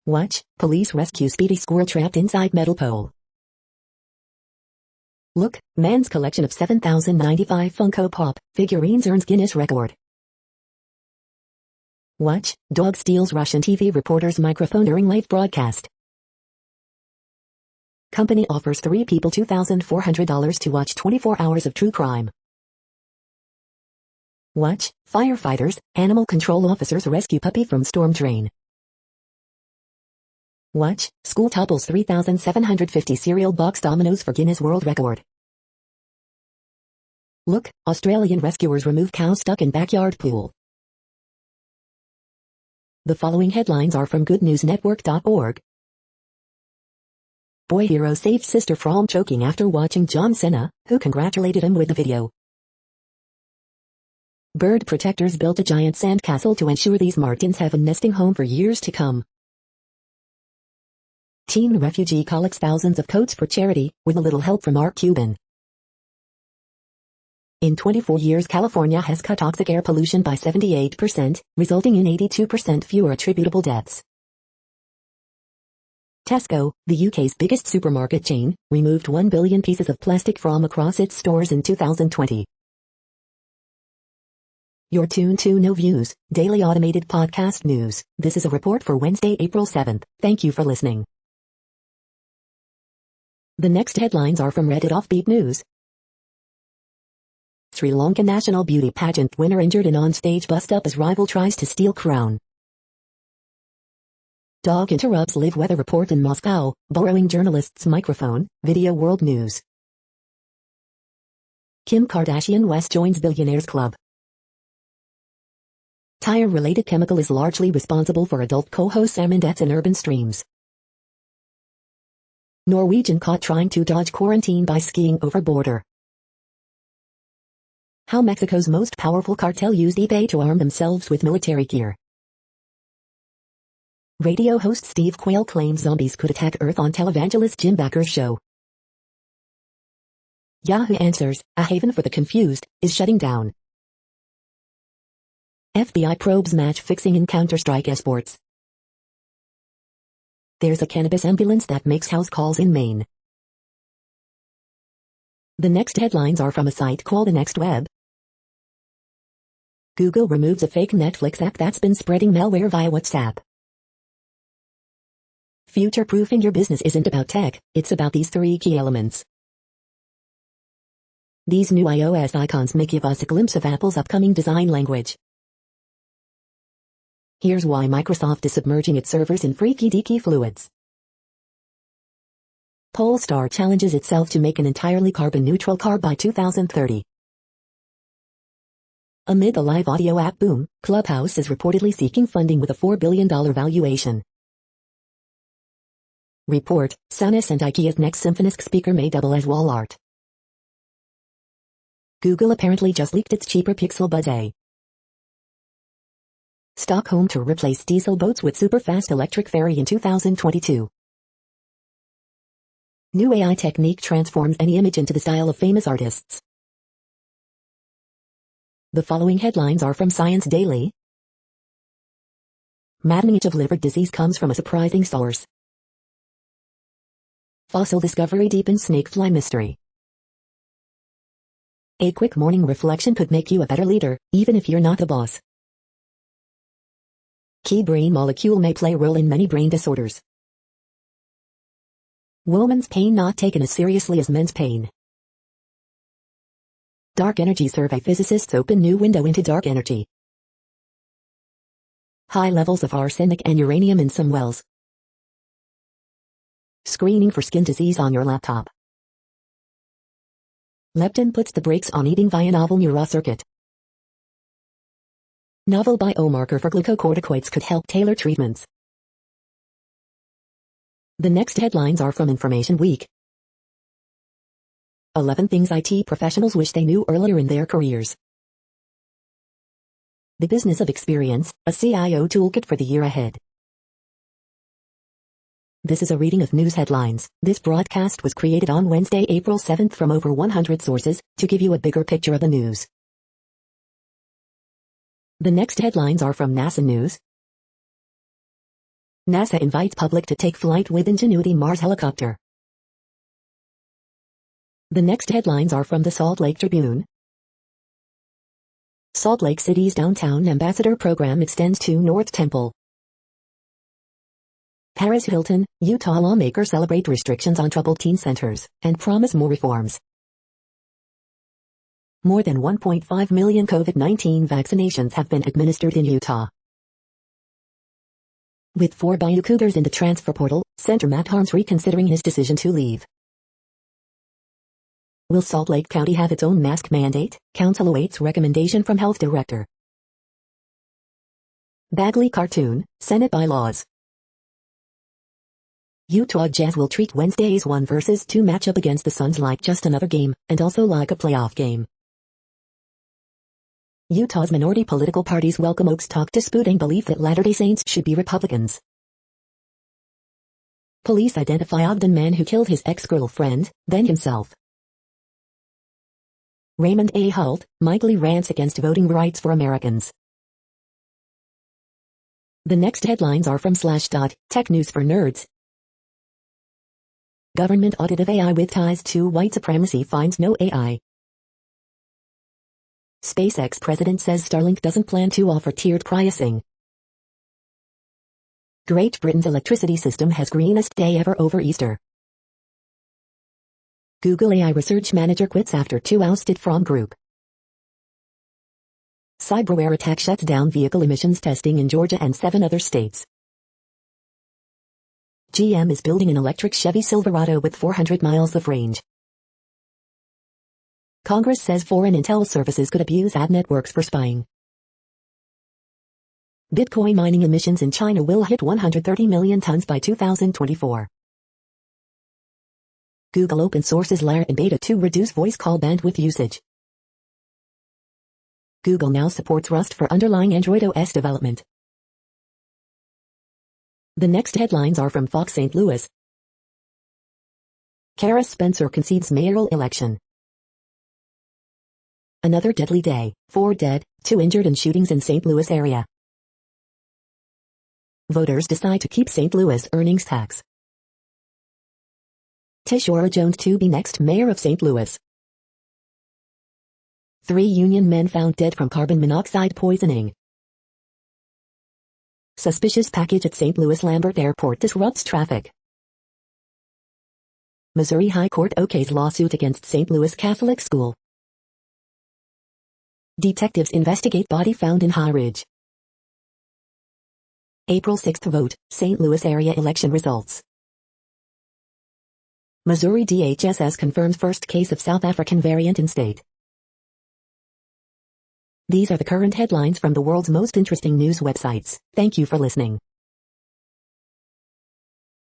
Watch, police rescue speedy squirrel trapped inside metal pole. Look, man's collection of 7,095 Funko Pop figurines earns Guinness record. Watch, dog steals Russian TV reporter's microphone during live broadcast. Company offers 3 people $2,400 to watch 24 hours of true crime. Watch, firefighters, animal control officers rescue puppy from storm drain. Watch, school topples 3,750 cereal box Dominoes for Guinness World Record. Look, Australian rescuers remove cow stuck in backyard pool. The following headlines are from goodnewsnetwork.org. Boy hero saved sister from choking after watching John Cena, who congratulated him with the video. Bird protectors built a giant sandcastle to ensure these martins have a nesting home for years to come. Teen refugee collects thousands of coats for charity, with a little help from Mark Cuban. In 24 years California has cut toxic air pollution by 78%, resulting in 82% fewer attributable deaths. Tesco, the UK's biggest supermarket chain, removed 1 billion pieces of plastic from across its stores in 2020. You're tuned to No Views, daily automated podcast news. This is a report for Wednesday, April 7th. Thank you for listening. The next headlines are from Reddit Offbeat News. Sri Lankan national beauty pageant winner injured in on-stage bust-up as rival tries to steal crown. Dog interrupts live weather report in Moscow, borrowing journalist's microphone, Video World News. Kim Kardashian West joins Billionaires Club. Tire-related chemical is largely responsible for adult co-host salmon deaths in urban streams. Norwegian caught trying to dodge quarantine by skiing over border. How Mexico's most powerful cartel used eBay to arm themselves with military gear. Radio host Steve Quayle claims zombies could attack Earth on televangelist Jim Bakker's show. Yahoo Answers, a haven for the confused, is shutting down. FBI probes match fixing in Counter-Strike esports. There's a cannabis ambulance that makes house calls in Maine. The next headlines are from a site called The Next Web. Google removes a fake Netflix app that's been spreading malware via WhatsApp. Future-proofing your business isn't about tech, it's about these 3 key elements. These new iOS icons may give us a glimpse of Apple's upcoming design language. Here's why Microsoft is submerging its servers in freaky deaky fluids. Polestar challenges itself to make an entirely carbon-neutral car by 2030. Amid the live audio app boom, Clubhouse is reportedly seeking funding with a $4 billion valuation. Report, Sonos and IKEA's next Symphonisk speaker may double as wall art. Google apparently just leaked its cheaper Pixel Buds A. Stockholm to replace diesel boats with super-fast electric ferry in 2022. New AI technique transforms any image into the style of famous artists. The following headlines are from Science Daily. Maddening of liver disease comes from a surprising source. Fossil discovery deepens snakefly mystery. A quick morning reflection could make you a better leader, even if you're not the boss. Key brain molecule may play a role in many brain disorders. Woman's pain not taken as seriously as men's pain. Dark energy survey physicists open new window into dark energy. High levels of arsenic and uranium in some wells. Screening for skin disease on your laptop. Leptin puts the brakes on eating via novel neurocircuit. Novel biomarker for glucocorticoids could help tailor treatments. The next headlines are from Information Week. 11 things IT professionals wish they knew earlier in their careers. The Business of Experience, a CIO toolkit for the year ahead. This is a reading of news headlines. This broadcast was created on Wednesday, April 7th from over 100 sources, to give you a bigger picture of the news. The next headlines are from NASA News. NASA invites public to take flight with Ingenuity Mars helicopter. The next headlines are from the Salt Lake Tribune. Salt Lake City's Downtown Ambassador program extends to North Temple. Paris Hilton, Utah lawmakers celebrate restrictions on troubled teen centers, and promise more reforms. More than 1.5 million COVID-19 vaccinations have been administered in Utah. With 4 Bayou Cougars in the transfer portal, center Matt Harms reconsidering his decision to leave. Will Salt Lake County have its own mask mandate? Council awaits recommendation from Health Director. Bagley cartoon, Senate bylaws. Utah Jazz will treat Wednesday's 1 versus 2 matchup against the Suns like just another game, and also like a playoff game. Utah's minority political parties welcome Oaks talk disputing belief that Latter-day Saints should be Republicans. Police identify Ogden man who killed his ex-girlfriend, then himself. Raymond A. Holt, Mike Lee rants against voting rights for Americans. The next headlines are from Slashdot, Tech News for Nerds. Government audit of AI with ties to white supremacy finds no AI. SpaceX president says Starlink doesn't plan to offer tiered pricing. Great Britain's electricity system has greenest day ever over Easter. Google AI research manager quits after 2 ousted from group. Cyberware attack shuts down vehicle emissions testing in Georgia and 7 other states. GM is building an electric Chevy Silverado with 400 miles of range. Congress says foreign intel services could abuse ad networks for spying. Bitcoin mining emissions in China will hit 130 million tons by 2024. Google open sources LaR in beta to reduce voice call bandwidth usage. Google now supports Rust for underlying Android OS development. The next headlines are from Fox St. Louis. Kara Spencer concedes mayoral election. Another deadly day, 4 dead, 2 injured in shootings in St. Louis area. Voters decide to keep St. Louis earnings tax. Tishora Jones to be next mayor of St. Louis. 3 union men found dead from carbon monoxide poisoning. Suspicious package at St. Louis Lambert Airport disrupts traffic. Missouri High Court okays lawsuit against St. Louis Catholic School. Detectives investigate body found in High Ridge. April 6th vote, St. Louis area election results. Missouri DHSS confirms first case of South African variant in state. These are the current headlines from the world's most interesting news websites. Thank you for listening.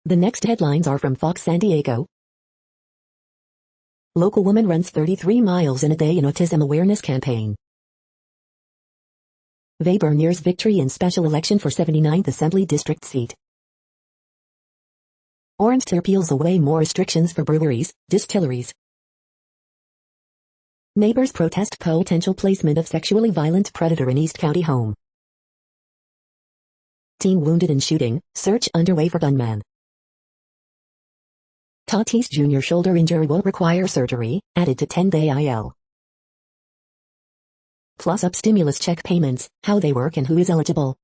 The next headlines are from Fox San Diego. Local woman runs 33 miles in a day in autism awareness campaign. Weber nears victory in special election for 79th Assembly District seat. Orange Tier peels away more restrictions for breweries, distilleries. Neighbors protest potential placement of sexually violent predator in East County home. Teen wounded in shooting, search underway for gunman. Tatis Jr. shoulder injury won't require surgery, added to 10-day IL. Plus up stimulus check payments, how they work and who is eligible.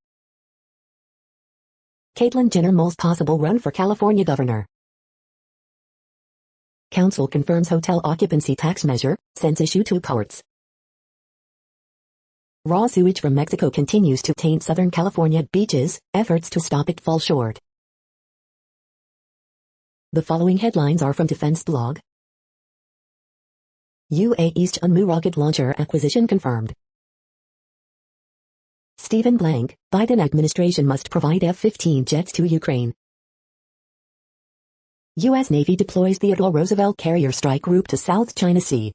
Caitlyn Jenner mulls possible run for California governor. Council confirms hotel occupancy tax measure, sends issue to courts. Raw sewage from Mexico continues to taint Southern California beaches, efforts to stop it fall short. The following headlines are from Defense Blog. UAE's Chunmoo rocket launcher acquisition confirmed. Stephen Blank, Biden administration must provide F-15 jets to Ukraine. U.S. Navy deploys Theodore Roosevelt carrier strike group to South China Sea.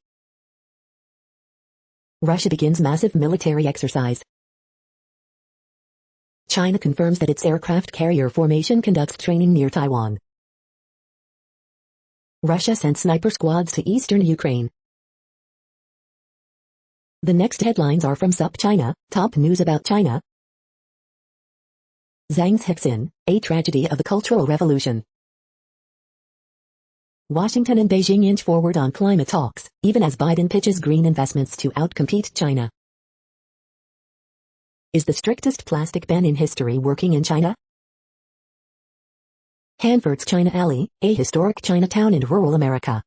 Russia begins massive military exercise. China confirms that its aircraft carrier formation conducts training near Taiwan. Russia sent sniper squads to eastern Ukraine. The next headlines are from SupChina, top news about China. Zhang Zhixin, a tragedy of the Cultural Revolution. Washington and Beijing inch forward on climate talks, even as Biden pitches green investments to outcompete China. Is the strictest plastic ban in history working in China? Hanford's China Alley, a historic Chinatown in rural America.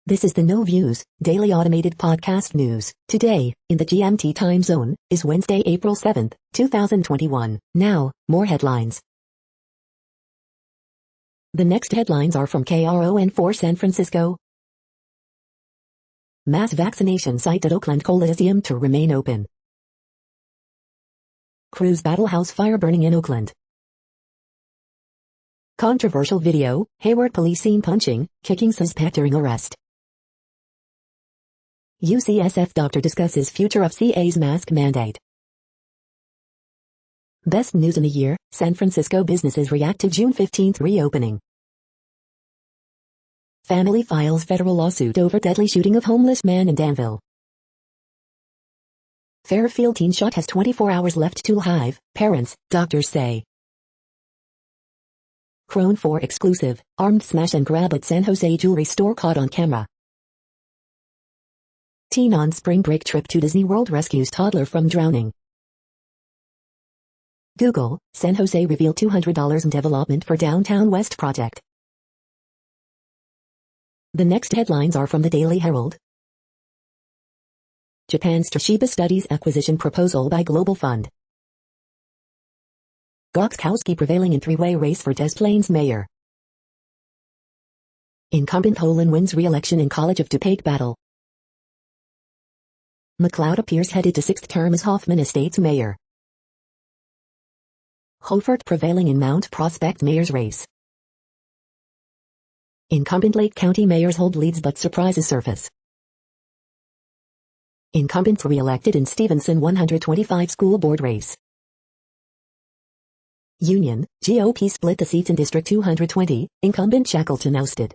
This is the No Views, daily automated podcast news. Today, in the GMT time zone, is Wednesday, April 7th, 2021. Now, more headlines. The next headlines are from KRON4 San Francisco. Mass vaccination site at Oakland Coliseum to remain open. Cruise Battle House fire burning in Oakland. Controversial video, Hayward police seen punching, kicking suspect during arrest. UCSF doctor discusses future of CA's mask mandate. Best news in a year, San Francisco businesses react to June 15th reopening. Family files federal lawsuit over deadly shooting of homeless man in Danville. Fairfield teen shot has 24 hours left to live, parents, doctors say. Crone 4 exclusive, armed smash and grab at San Jose jewelry store caught on camera. Teen on spring break trip to Disney World rescues toddler from drowning. Google, San Jose revealed $200 in development for Downtown West project. The next headlines are from the Daily Herald. Japan's Toshiba studies acquisition proposal by Global Fund. Gokskowski prevailing in three-way race for Des Plaines mayor. Incumbent Holin wins re-election in College of DuPage battle. McLeod appears headed to sixth term as Hoffman Estates mayor. Hofert prevailing in Mount Prospect mayor's race. Incumbent Lake County mayors hold leads but surprises surface. Incumbents re-elected in Stevenson 125 school board race. Union, GOP split the seats in District 220, incumbent Shackleton ousted.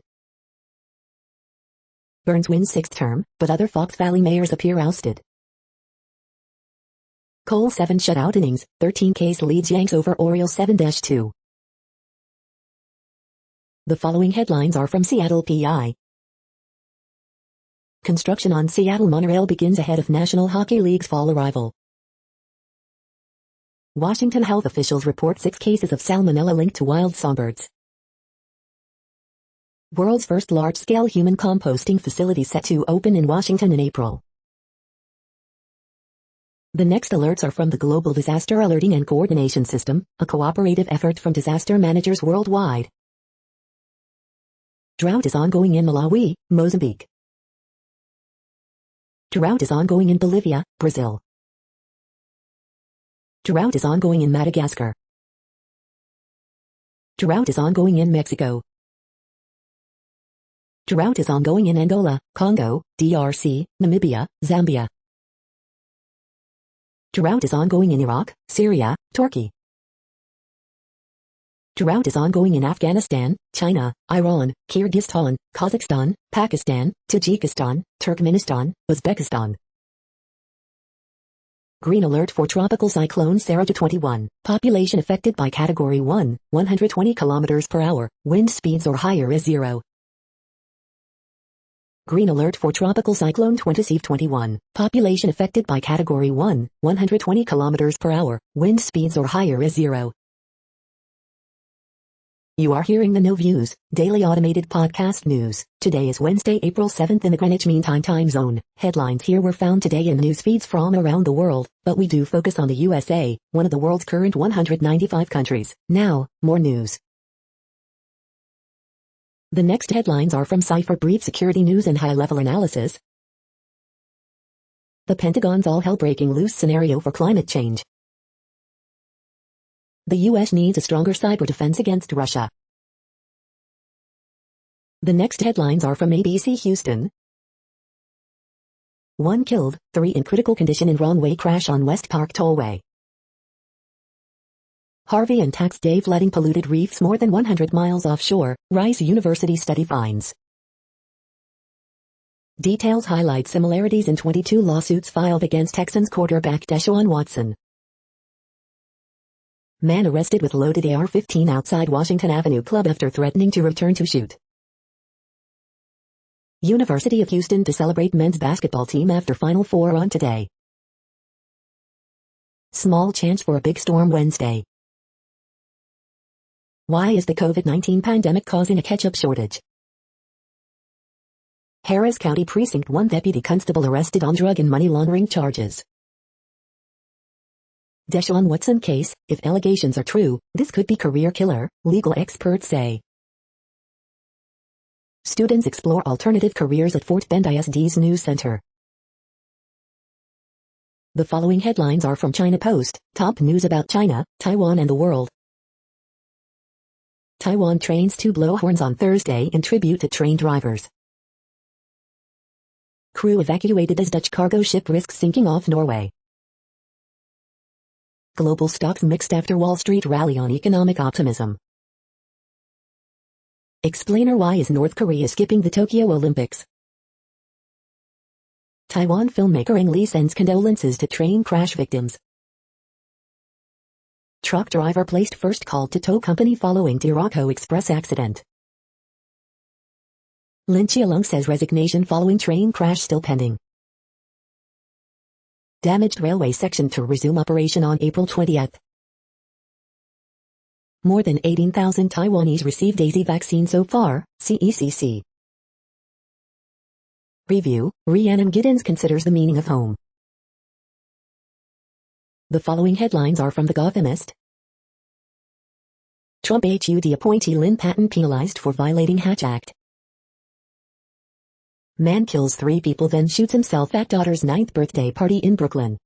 Burns wins sixth term, but other Fox Valley mayors appear ousted. Cole 7 shutout innings, 13 Ks leads Yanks over Orioles 7-2. The following headlines are from Seattle PI. Construction on Seattle monorail begins ahead of National Hockey League's fall arrival. Washington health officials report 6 cases of salmonella linked to wild songbirds. World's first large-scale human composting facility set to open in Washington in April. The next alerts are from the Global Disaster Alerting and Coordination System, a cooperative effort from disaster managers worldwide. Drought is ongoing in Malawi, Mozambique. Drought is ongoing in Bolivia, Brazil. Drought is ongoing in Madagascar. Drought is ongoing in Mexico. Drought is ongoing in Angola, Congo, DRC, Namibia, Zambia. Drought is ongoing in Iraq, Syria, Turkey. Drought is ongoing in Afghanistan, China, Iran, Kyrgyzstan, Kazakhstan, Pakistan, Tajikistan, Turkmenistan, Uzbekistan. Green alert for tropical cyclone Sarah to 21. Population affected by category 1, 120 km per hour, wind speeds or higher is 0. Green alert for tropical cyclone 20 21. Population affected by category 1, 120 km per hour, wind speeds or higher is 0. You are hearing the No Views, daily automated podcast news. Today is Wednesday, April 7th in the Greenwich Mean Time zone. Headlines here were found today in news feeds from around the world, but we do focus on the USA, one of the world's current 195 countries. Now, more news. The next headlines are from Cypher Brief Security News and High-Level Analysis. The Pentagon's all-hell-breaking loose scenario for climate change. The U.S. needs a stronger cyber defense against Russia. The next headlines are from ABC Houston. 1 killed, 3 in critical condition in wrong-way crash on West Park Tollway. Harvey and tax day flooding polluted reefs more than 100 miles offshore, Rice University study finds. Details highlight similarities in 22 lawsuits filed against Texans quarterback Deshaun Watson. Man arrested with loaded AR-15 outside Washington Avenue Club after threatening to return to shoot. University of Houston to celebrate men's basketball team after Final Four on today. Small chance for a big storm Wednesday. Why is the COVID-19 pandemic causing a ketchup shortage? Harris County Precinct 1 deputy constable arrested on drug and money laundering charges. Deshaun Watson case, if allegations are true, this could be career killer, legal experts say. Students explore alternative careers at Fort Bend ISD's news center. The following headlines are from China Post, top news about China, Taiwan and the world. Taiwan trains to blow horns on Thursday in tribute to train drivers. Crew evacuated as Dutch cargo ship risks sinking off Norway. Global stocks mixed after Wall Street rally on economic optimism. Explainer why is North Korea skipping the Tokyo Olympics? Taiwan filmmaker Ang Lee sends condolences to train crash victims. Truck driver placed first call to tow company following Tiraco Express accident. Lin Chialong says resignation following train crash still pending. Damaged railway section to resume operation on April 20th. More than 18,000 Taiwanese received AZ vaccine so far, CECC. Review, Rhiannon Giddens considers the meaning of home. The following headlines are from The Gothamist. Trump HUD appointee Lynn Patton penalized for violating Hatch Act. Man kills 3 people then shoots himself at daughter's 9th birthday party in Brooklyn.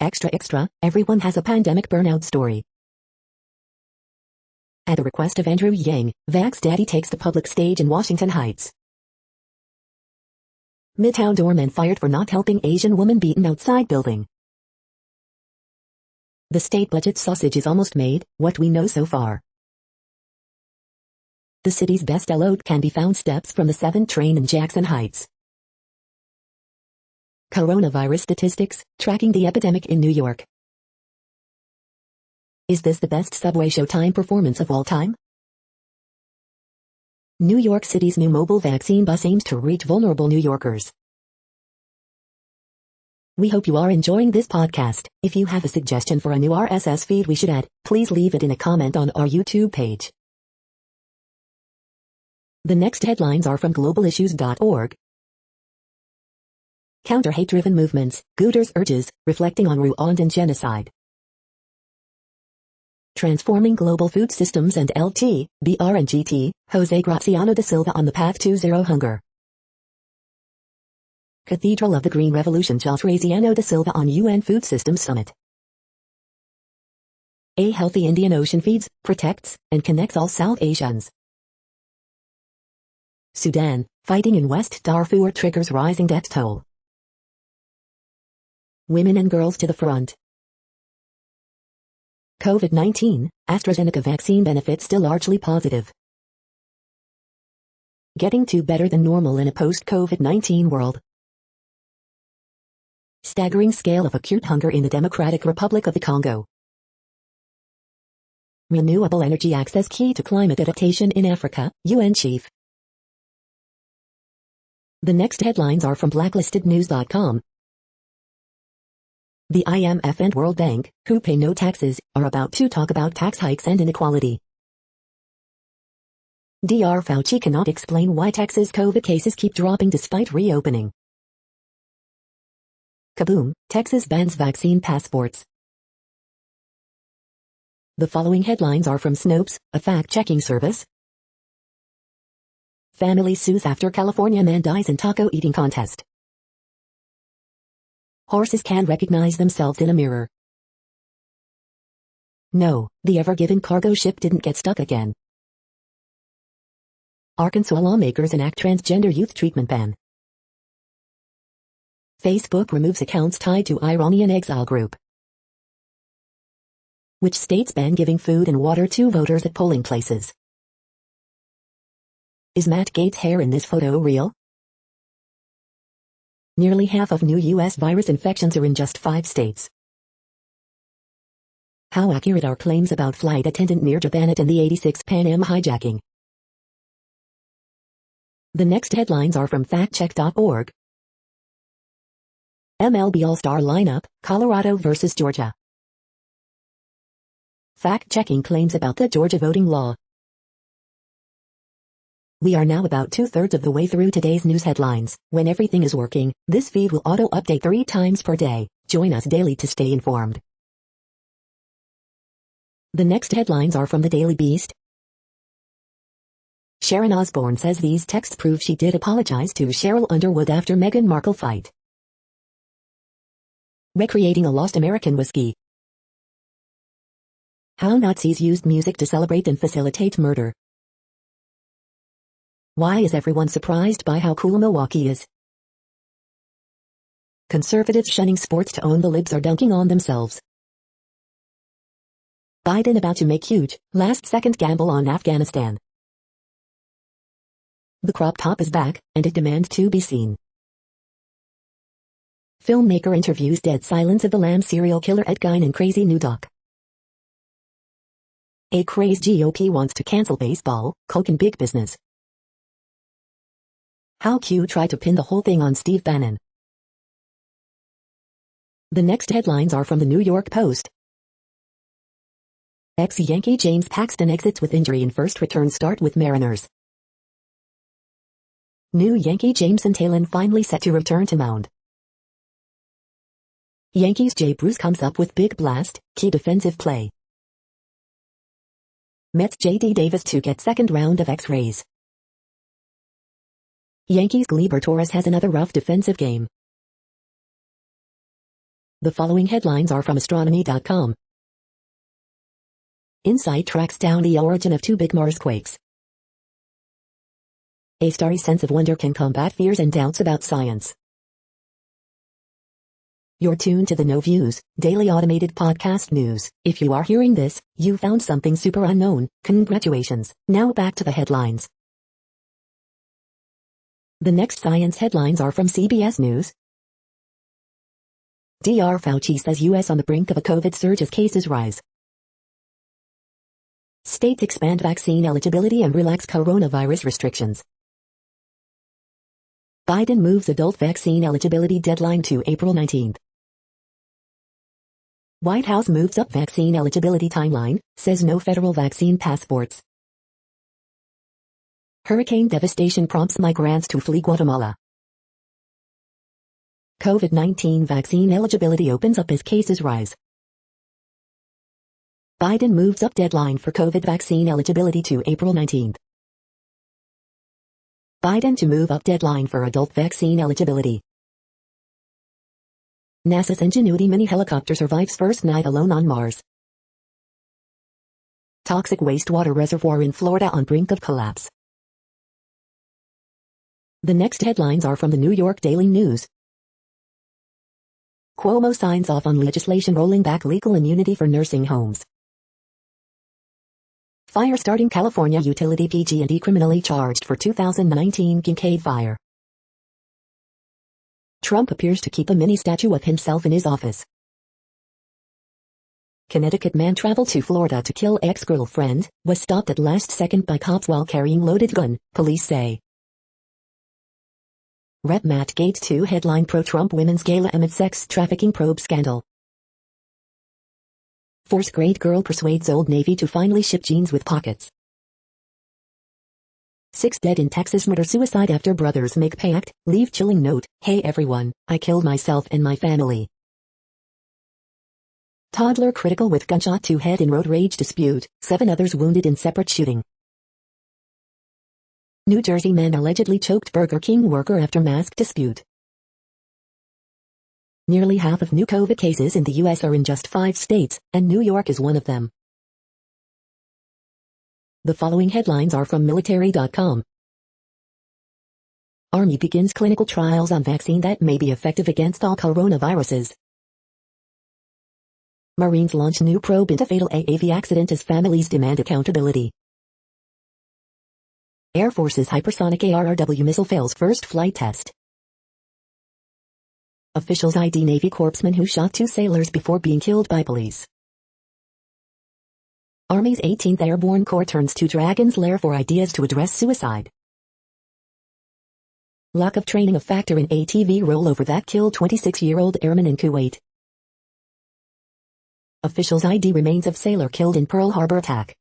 Extra extra, everyone has a pandemic burnout story. At the request of Andrew Yang, Vax Daddy takes the public stage in Washington Heights. Midtown doorman fired for not helping Asian woman beaten outside building. The state budget sausage is almost made, what we know so far. The city's best LOT can be found steps from the 7 train in Jackson Heights. Coronavirus statistics, tracking the epidemic in New York. Is this the best subway showtime performance of all time? New York City's new mobile vaccine bus aims to reach vulnerable New Yorkers. We hope you are enjoying this podcast. If you have a suggestion for a new RSS feed we should add, please leave it in a comment on our YouTube page. The next headlines are from globalissues.org. Counter hate-driven movements, Guterres urges, reflecting on Rwandan genocide. Transforming Global Food Systems and LT, BR and GT, Jose Graziano da Silva on the path to zero hunger. Cathedral of the Green Revolution Charles Raziano da Silva on UN Food Systems Summit. A healthy Indian Ocean feeds, protects, and connects all South Asians. Sudan, fighting in West Darfur triggers rising death toll. Women and girls to the front. COVID-19, AstraZeneca vaccine benefits still largely positive. Getting to better than normal in a post-COVID-19 world. Staggering scale of acute hunger in the Democratic Republic of the Congo. Renewable energy access key to climate adaptation in Africa, UN chief. The next headlines are from blacklistednews.com. The IMF and World Bank, who pay no taxes, are about to talk about tax hikes and inequality. Dr. Fauci cannot explain why Texas COVID cases keep dropping despite reopening. Kaboom, Texas bans vaccine passports. The following headlines are from Snopes, a fact-checking service. Family sues after California man dies in taco eating contest. Horses can recognize themselves in a mirror. No, the Ever Given cargo ship didn't get stuck again. Arkansas lawmakers enact transgender youth treatment ban. Facebook removes accounts tied to Iranian exile group. Which states ban giving food and water to voters at polling places? Is Matt Gaetz' hair in this photo real? Nearly half of new U.S. virus infections are in just 5 states. How accurate are claims about flight attendant Mir Jabanet and the 86 Pan Am hijacking? The next headlines are from factcheck.org. MLB All-Star lineup, Colorado versus Georgia. Fact-checking claims about the Georgia voting law. We are now about 2/3 of the way through today's news headlines. When everything is working, this feed will auto-update 3 times per day. Join us daily to stay informed. The next headlines are from the Daily Beast. Sharon Osbourne says these texts prove she did apologize to Cheryl Underwood after Meghan Markle fight. Recreating a lost American whiskey. How Nazis used music to celebrate and facilitate murder. Why is everyone surprised by how cool Milwaukee is? Conservatives shunning sports to own the libs are dunking on themselves. Biden about to make huge, last-second gamble on Afghanistan. The crop top is back, and it demands to be seen. Filmmaker interviews dead Silence of the Lambs serial killer Ed Gein in crazy new doc. A crazed GOP wants to cancel baseball, Coke and big business. How Q tried to pin the whole thing on Steve Bannon. The next headlines are from the New York Post. Ex-Yankee James Paxton exits with injury in first return start with Mariners. New Yankee Jameson Taylor finally set to return to mound. Yankees Jay Bruce comes up with big blast, key defensive play. Mets J.D. Davis to get second round of X-rays. Yankees Gleyber Torres has another rough defensive game. The following headlines are from astronomy.com. Insight tracks down the origin of 2 big Mars quakes. A starry sense of wonder can combat fears and doubts about science. You're tuned to the No Views, daily automated podcast news. If you are hearing this, you found something super unknown. Congratulations. Now back to the headlines. The next science headlines are from CBS News. Dr. Fauci says U.S. on the brink of a COVID surge as cases rise. States expand vaccine eligibility and relax coronavirus restrictions. Biden moves adult vaccine eligibility deadline to April 19. White House moves up vaccine eligibility timeline, says no federal vaccine passports. Hurricane devastation prompts migrants to flee Guatemala. COVID-19 vaccine eligibility opens up as cases rise. Biden moves up deadline for COVID vaccine eligibility to April 19. Biden to move up deadline for adult vaccine eligibility. NASA's Ingenuity mini helicopter survives first night alone on Mars. Toxic wastewater reservoir in Florida on brink of collapse. The next headlines are from the New York Daily News. Cuomo signs off on legislation rolling back legal immunity for nursing homes. Fire starting California utility PG&E criminally charged for 2019 Kincaid fire. Trump appears to keep a mini statue of himself in his office. Connecticut man traveled to Florida to kill ex-girlfriend, was stopped at last second by cops while carrying loaded gun, police say. Rep Matt Gaetz 2 headline pro-Trump women's gala amid sex trafficking probe scandal. Fourth grade girl persuades Old Navy to finally ship jeans with pockets. 6 dead in Texas murder-suicide after brothers make pact, leave chilling note, hey everyone, I killed myself and my family. Toddler critical with gunshot to head in road rage dispute, 7 others wounded in separate shooting. New Jersey man allegedly choked Burger King worker after mask dispute. Nearly half of new COVID cases in the U.S. are in just 5 states, and New York is one of them. The following headlines are from military.com. Army begins clinical trials on vaccine that may be effective against all coronaviruses. Marines launch new probe into fatal AAV accident as families demand accountability. Air Force's hypersonic ARRW missile fails first flight test. Officials ID Navy corpsman who shot 2 sailors before being killed by police. Army's 18th Airborne Corps turns to Dragon's Lair for ideas to address suicide. Lack of training a factor in ATV rollover that killed 26-year-old airman in Kuwait. Officials ID remains of sailor killed in Pearl Harbor attack.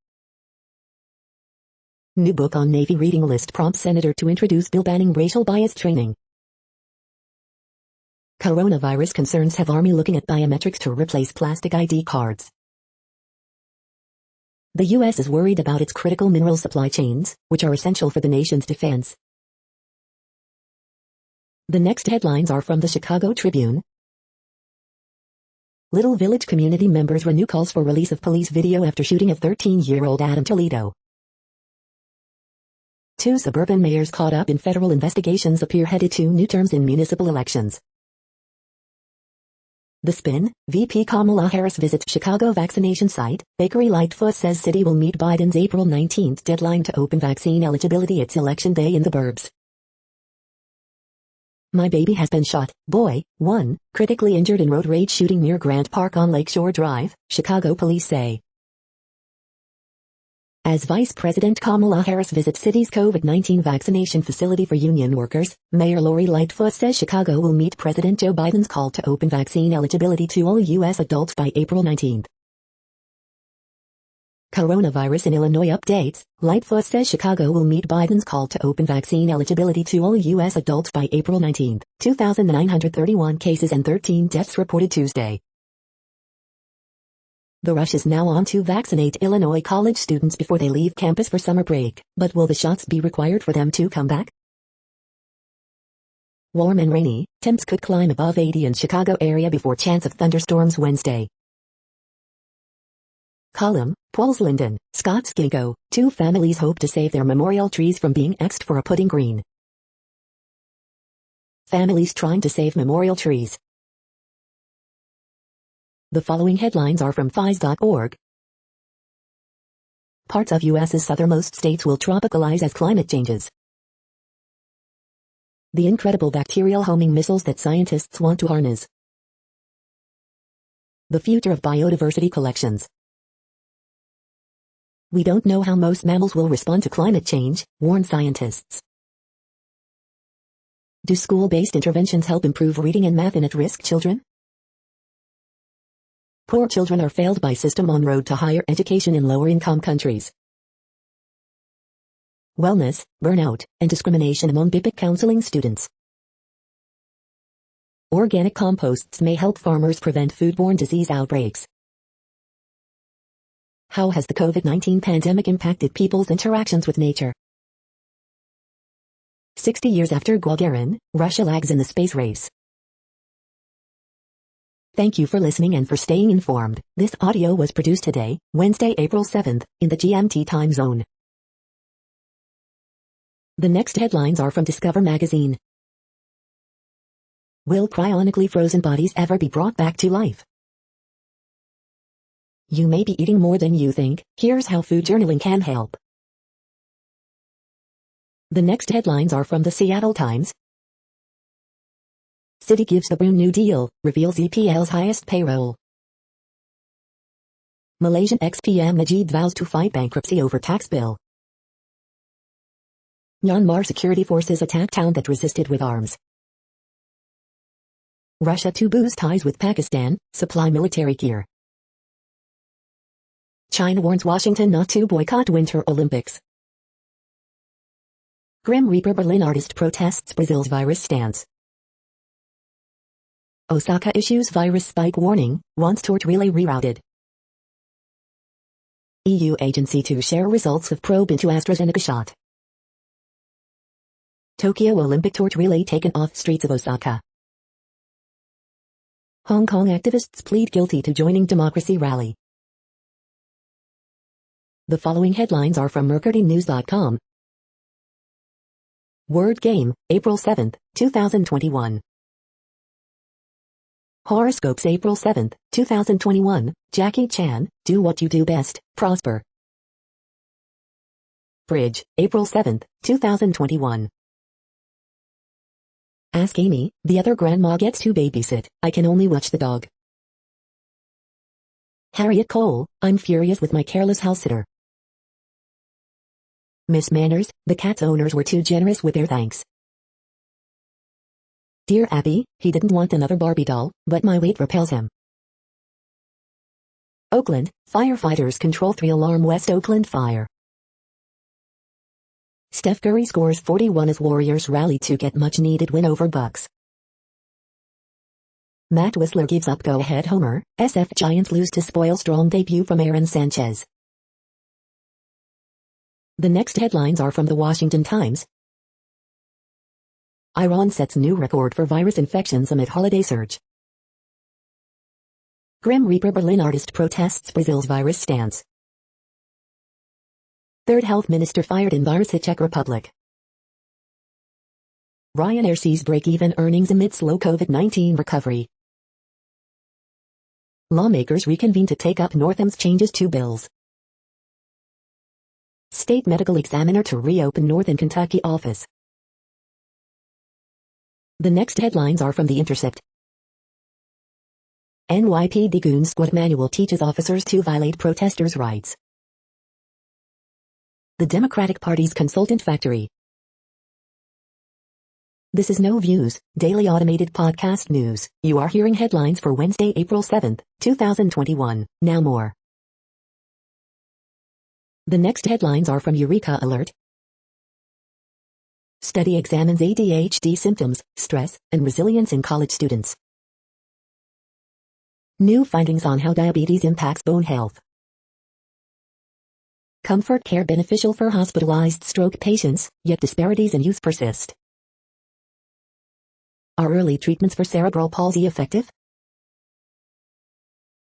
New book on Navy reading list prompts Senator to introduce bill banning racial bias training. Coronavirus concerns have Army looking at biometrics to replace plastic ID cards. The U.S. is worried about its critical mineral supply chains, which are essential for the nation's defense. The next headlines are from the Chicago Tribune. Little Village community members renew calls for release of police video after shooting of 13-year-old Adam Toledo. 2 suburban mayors caught up in federal investigations appear headed to new terms in municipal elections. The Spin, VP Kamala Harris visits Chicago vaccination site. Bakery Lightfoot says city will meet Biden's April 19 deadline to open vaccine eligibility. It's election day in the burbs. My baby has been shot. Boy, 1, critically injured in road rage shooting near Grant Park on Lakeshore Drive, Chicago police say. As Vice President Kamala Harris visits city's COVID-19 vaccination facility for union workers, Mayor Lori Lightfoot says Chicago will meet President Joe Biden's call to open vaccine eligibility to all U.S. adults by April 19. Coronavirus in Illinois updates. Lightfoot says Chicago will meet Biden's call to open vaccine eligibility to all U.S. adults by April 19. 2,931 cases and 13 deaths reported Tuesday. The rush is now on to vaccinate Illinois college students before they leave campus for summer break, but will the shots be required for them to come back? Warm and rainy, temps could climb above 80 in Chicago area before chance of thunderstorms Wednesday. Column, Pauls Linden, Scott Skigo, 2 families hope to save their memorial trees from being axed for a putting green. Families trying to save memorial trees. The following headlines are from FIS.org. Parts of U.S.'s southernmost states will tropicalize as climate changes. The incredible bacterial homing missiles that scientists want to harness. The future of biodiversity collections. We don't know how most mammals will respond to climate change, warn scientists. Do school-based interventions help improve reading and math in at-risk children? Poor children are failed by system on road to higher education in lower-income countries. Wellness, burnout, and discrimination among BIPOC counseling students. Organic composts may help farmers prevent foodborne disease outbreaks. How has the COVID-19 pandemic impacted people's interactions with nature? 60 years after Gagarin, Russia lags in the space race. Thank you for listening and for staying informed. This audio was produced today, Wednesday, April 7th, in the GMT time zone. The next headlines are from Discover magazine. Will cryonically frozen bodies ever be brought back to life? You may be eating more than you think. Here's how food journaling can help. The next headlines are from the Seattle Times. City gives the Brune New Deal, reveals EPL's highest payroll. Malaysian ex-PM Najib vows to fight bankruptcy over tax bill. Myanmar security forces attack town that resisted with arms. Russia to boost ties with Pakistan, supply military gear. China warns Washington not to boycott Winter Olympics. Grim Reaper Berlin artist protests Brazil's virus stance. Osaka issues virus spike warning, wants torch relay rerouted. EU agency to share results of probe into AstraZeneca shot. Tokyo Olympic torch relay taken off streets of Osaka. Hong Kong activists plead guilty to joining democracy rally. The following headlines are from mercurynews.com. Word Game, April 7th, 2021. Horoscopes April 7th, 2021, Jackie Chan, do what you do best, prosper. Bridge, April 7th, 2021. Ask Amy, the other grandma gets to babysit, I can only watch the dog. Harriet Cole, I'm furious with my careless house sitter. Miss Manners, the cat's owners were too generous with their thanks. Dear Abby, he didn't want another Barbie doll, but my weight repels him. Oakland, firefighters control 3-alarm West Oakland fire. Steph Curry scores 41 as Warriors rally to get much-needed win over Bucks. Matt Whistler gives up go-ahead homer, SF Giants lose to spoil strong debut from Aaron Sanchez. The next headlines are from the Washington Times. Iran sets new record for virus infections amid holiday surge. Grim Reaper Berlin artist protests Brazil's virus stance. Third health minister fired in virus hit Czech Republic. Ryanair sees break-even earnings amid slow COVID-19 recovery. Lawmakers reconvene to take up Northam's changes to bills. State medical examiner to reopen Northern Kentucky office. The next headlines are from The Intercept. NYPD Goon Squad manual teaches officers to violate protesters' rights. The Democratic Party's consultant factory. This is No Views, daily automated podcast news. You are hearing headlines for Wednesday, April 7th, 2021. Now more. The next headlines are from Eureka Alert. Study examines ADHD symptoms, stress, and resilience in college students. New findings on how diabetes impacts bone health. Comfort care beneficial for hospitalized stroke patients, yet disparities in use persist. Are early treatments for cerebral palsy effective?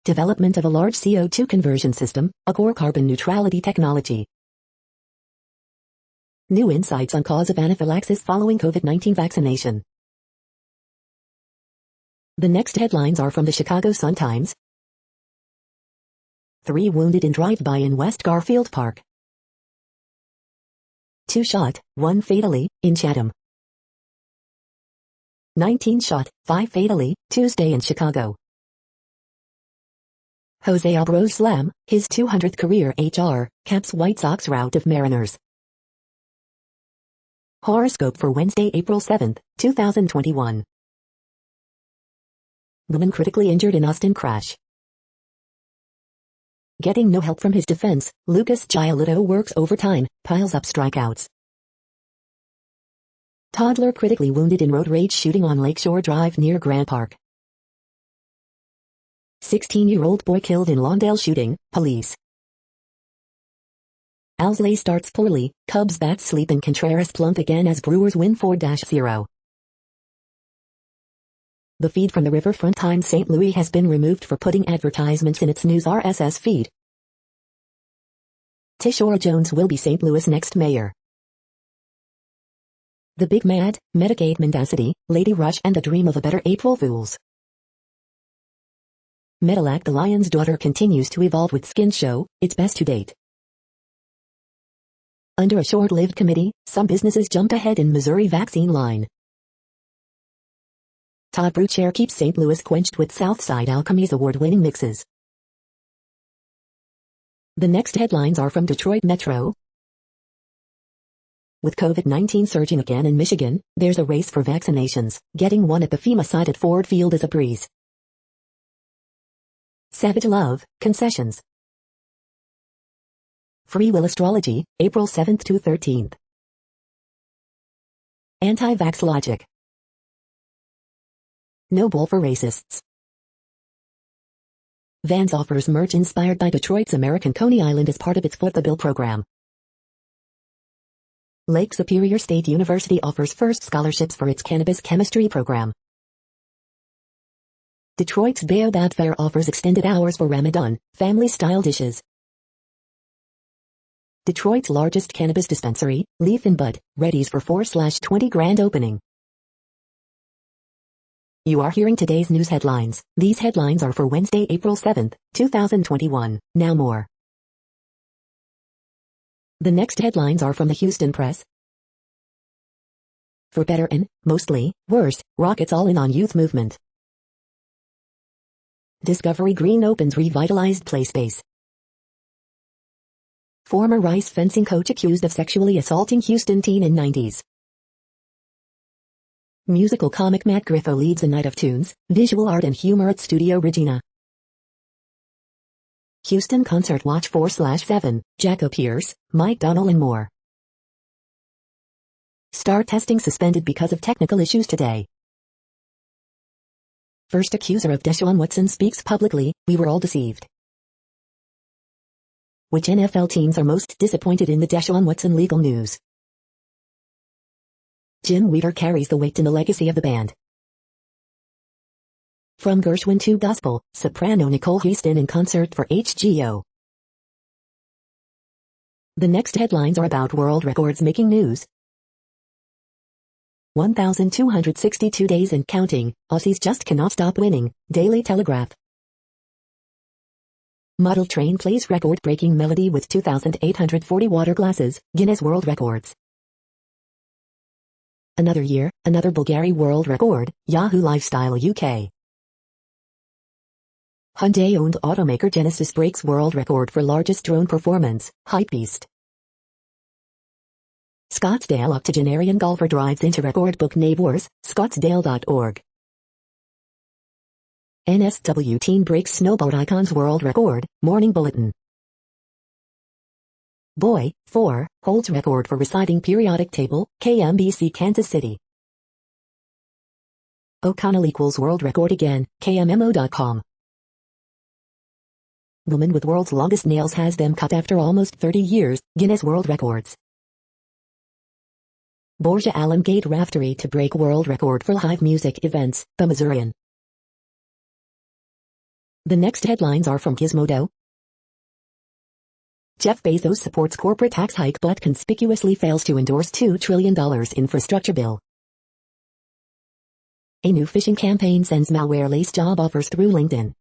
Development of a large CO2 conversion system, a core carbon neutrality technology. New insights on cause of anaphylaxis following COVID-19 vaccination. The next headlines are from the Chicago Sun-Times. 3 wounded in drive-by in West Garfield Park. 2 shot, 1 fatally, in Chatham. 19 shot, 5 fatally, Tuesday in Chicago. Jose Abreu slam, his 200th career HR, caps White Sox rout of Mariners. Horoscope for Wednesday, April 7th, 2021. Woman critically injured in Austin crash. Getting no help from his defense, Lucas Giolito works overtime, piles up strikeouts. Toddler critically wounded in road rage shooting on Lakeshore Drive near Grant Park. 16-year-old boy killed in Lawndale shooting, police. Owsley starts poorly, Cubs bats sleep and Contreras plump again as Brewers win 4-0. The feed from the Riverfront Times St. Louis has been removed for putting advertisements in its news RSS feed. Tishora Jones will be St. Louis' next mayor. The Big Mad, Medicaid Mendacity, Lady Rush and the Dream of a Better April Fools. Metalak the Lion's Daughter continues to evolve with Skin Show, its best to date. Under a short-lived committee, some businesses jumped ahead in Missouri vaccine line. Todd Brew Chair keeps St. Louis quenched with Southside Alchemy's award-winning mixes. The next headlines are from Detroit Metro. With COVID-19 surging again in Michigan, there's a race for vaccinations. Getting one at the FEMA site at Ford Field is a breeze. Savage Love, concessions. Free Will Astrology, April 7th to 13th. Anti-Vax Logic. No Bull for Racists. Vans offers merch inspired by Detroit's American Coney Island as part of its Foot the Bill program. Lake Superior State University offers first scholarships for its cannabis chemistry program. Detroit's Baobab Fair offers extended hours for Ramadan, family-style dishes. Detroit's largest cannabis dispensary, Leaf and Bud, readies for 4/20 grand opening. You are hearing today's news headlines. These headlines are for Wednesday, April 7th, 2021. Now more. The next headlines are from the Houston Press. For better and, mostly, worse, Rockets all in on youth movement. Discovery Green opens revitalized play space. Former Rice fencing coach accused of sexually assaulting Houston teen in 90s. Musical comic Matt Griffo leads a night of tunes, visual art and humor at Studio Regina. Houston Concert Watch 4/7, Jacko Pierce, Mike Donnell and more. Star testing suspended because of technical issues today. First accuser of Deshaun Watson speaks publicly, we were all deceived. Which NFL teams are most disappointed in the Deshaun Watson legal news? Jim Weeder carries the weight in the legacy of the band. From Gershwin to gospel, soprano Nicole Houston in concert for HGO. The next headlines are about world records making news. 1,262 days and counting, Aussies just cannot stop winning, Daily Telegraph. Model train plays record-breaking melody with 2,840 water glasses, Guinness World Records. Another year, another Bulgari world record, Yahoo Lifestyle UK. Hyundai-owned automaker Genesis breaks world record for largest drone performance, Hypebeast. Scottsdale octogenarian golfer drives into record book neighbors, Scottsdale.org. NSW teen breaks snowboard icons world record, Morning Bulletin. Boy, 4, holds record for reciting periodic table, KMBC Kansas City. O'Connell equals world record again, KMMO.com. Woman with world's longest nails has them cut after almost 30 years, Guinness World Records. Borgia Allen Gate Raftery to break world record for live music events, The Missourian. The next headlines are from Gizmodo. Jeff Bezos supports corporate tax hike but conspicuously fails to endorse $2 trillion infrastructure bill. A new phishing campaign sends malware-laced job offers through LinkedIn.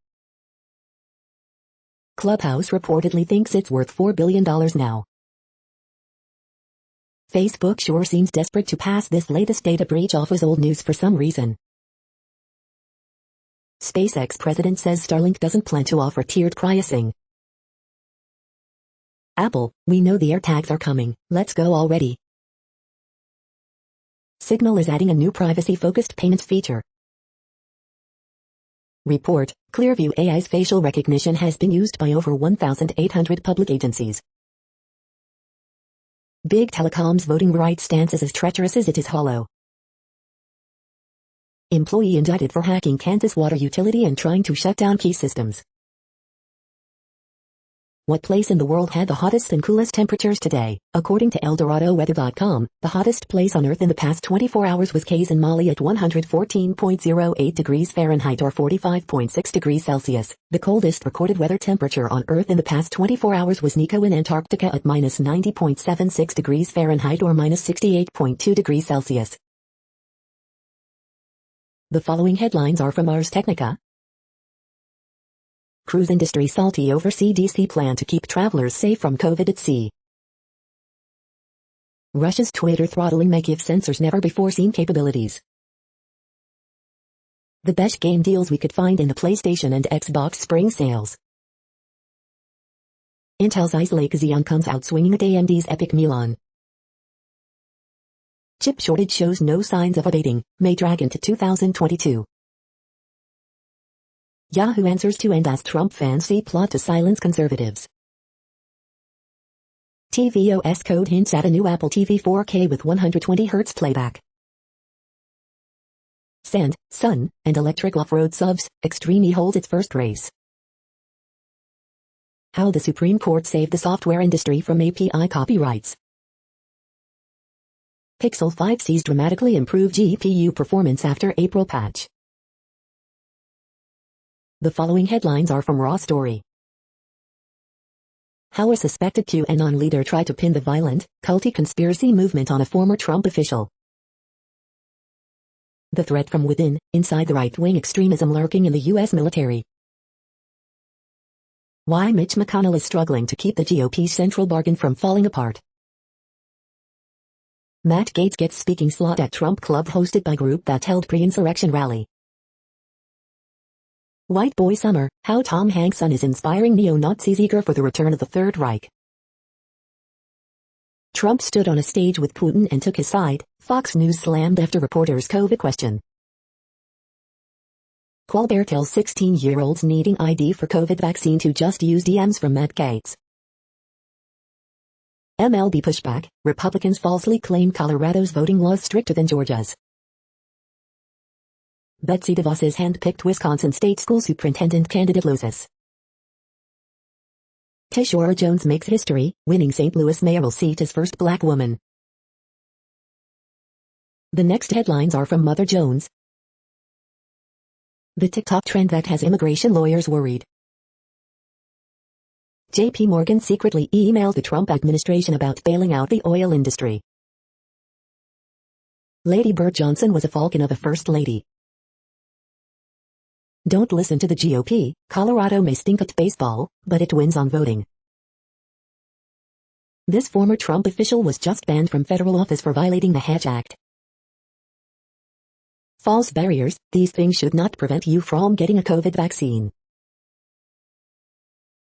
Clubhouse reportedly thinks it's worth $4 billion now. Facebook sure seems desperate to pass this latest data breach off as old news for some reason. SpaceX president says Starlink doesn't plan to offer tiered pricing. Apple, we know the AirTags are coming, let's go already. Signal is adding a new privacy-focused payments feature. Report, Clearview AI's facial recognition has been used by over 1,800 public agencies. Big Telecom's voting rights stance is as treacherous as it is hollow. Employee indicted for hacking Kansas water utility and trying to shut down key systems. What place in the world had the hottest and coolest temperatures today? According to ElDoradoWeather.com, the hottest place on Earth in the past 24 hours was K's in Mali at 114.08 degrees Fahrenheit or 45.6 degrees Celsius. The coldest recorded weather temperature on Earth in the past 24 hours was Nico in Antarctica at minus 90.76 degrees Fahrenheit or minus 68.2 degrees Celsius. The following headlines are from Ars Technica. Cruise industry salty over CDC plan to keep travelers safe from COVID at sea. Russia's Twitter throttling may give sensors never-before-seen capabilities. The best game deals we could find in the PlayStation and Xbox spring sales. Intel's Ice Lake Xeon comes out swinging at AMD's Epic Milan. Chip shortage shows no signs of abating, may drag into 2022. Yahoo answers to end as Trump fans see plot to silence conservatives. tvOS code hints at a new Apple TV 4K with 120Hz playback. Sand, Sun, and electric off-road subs, Extreme E holds its first race. How the Supreme Court saved the software industry from API copyrights. Pixel 5 sees dramatically improved GPU performance after April patch. The following headlines are from Raw Story. How a suspected QAnon leader tried to pin the violent, culty conspiracy movement on a former Trump official. The threat from within, inside the right-wing extremism lurking in the U.S. military. Why Mitch McConnell is struggling to keep the GOP's central bargain from falling apart. Matt Gaetz gets speaking slot at Trump Club hosted by group that held pre-insurrection rally. White Boy Summer, how Tom Hanks' son is inspiring neo-Nazis eager for the return of the Third Reich. Trump stood on a stage with Putin and took his side, Fox News slammed after reporters' COVID question. Colbert tells 16-year-olds needing ID for COVID vaccine to just use DMs from Matt Gaetz. MLB pushback, Republicans falsely claim Colorado's voting laws stricter than Georgia's. Betsy DeVos's hand-picked Wisconsin State School Superintendent candidate loses. Tishora Jones makes history, winning St. Louis mayoral seat as first black woman. The next headlines are from Mother Jones. The TikTok trend that has immigration lawyers worried. JP Morgan secretly emailed the Trump administration about bailing out the oil industry. Lady Bird Johnson was a falcon of a first lady. Don't listen to the GOP, Colorado may stink at baseball, but it wins on voting. This former Trump official was just banned from federal office for violating the Hatch Act. False barriers, these things should not prevent you from getting a COVID vaccine.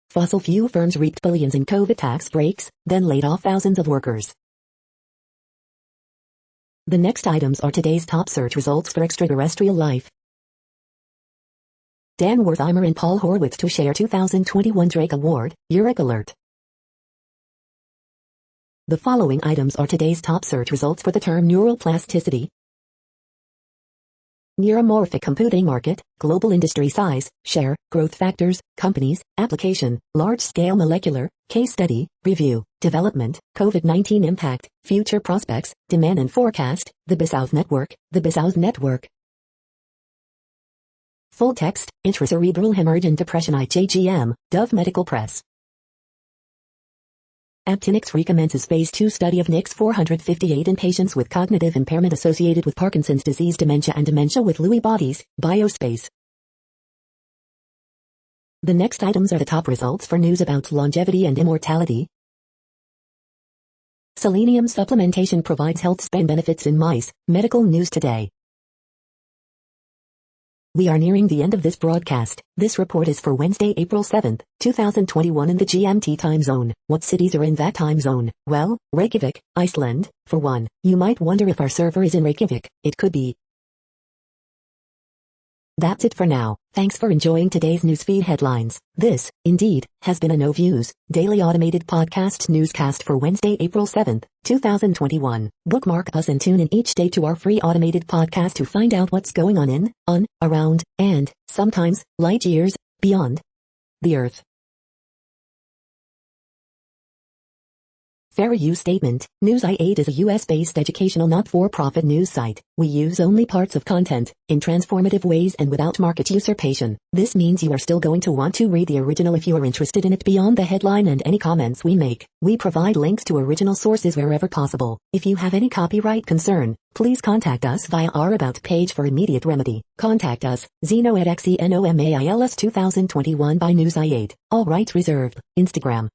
Fossil fuel firms reaped billions in COVID tax breaks, then laid off thousands of workers. The next items are today's top search results for extraterrestrial life. Dan Wertheimer and Paul Horowitz to share 2021 Drake Award, Eureka Alert. The following items are today's top search results for the term neuroplasticity. Neuromorphic computing market, global industry size, share, growth factors, companies, application, large-scale molecular, case study, review, development, COVID-19 impact, future prospects, demand and forecast, the BISouth Network, the BISouth Network. Full text, intracerebral hemorrhage and depression IJGM, Dove Medical Press. Aptinix recommences Phase 2 study of NIX 458 in patients with cognitive impairment associated with Parkinson's disease dementia and dementia with Lewy bodies, Biospace. The next items are the top results for news about longevity and immortality. Selenium supplementation provides health span benefits in mice, medical news today. We are nearing the end of this broadcast. This report is for Wednesday, April 7th, 2021 in the GMT time zone. What cities are in that time zone? Well, Reykjavik, Iceland, for one. You might wonder if our server is in Reykjavik. It could be. That's it for now. Thanks for enjoying today's newsfeed headlines. This, indeed, has been a No Views, daily automated podcast newscast for Wednesday, April 7th, 2021. Bookmark us and tune in each day to our free automated podcast to find out what's going on, around, and, sometimes, light years, beyond the Earth. Fair use statement. News I8 is a US-based educational not-for-profit news site. We use only parts of content, in transformative ways and without market usurpation. This means you are still going to want to read the original if you are interested in it beyond the headline and any comments we make. We provide links to original sources wherever possible. If you have any copyright concern, please contact us via our About page for immediate remedy. Contact us, Zeno at XENOMAILS 2021 by News I8. All rights reserved. Instagram,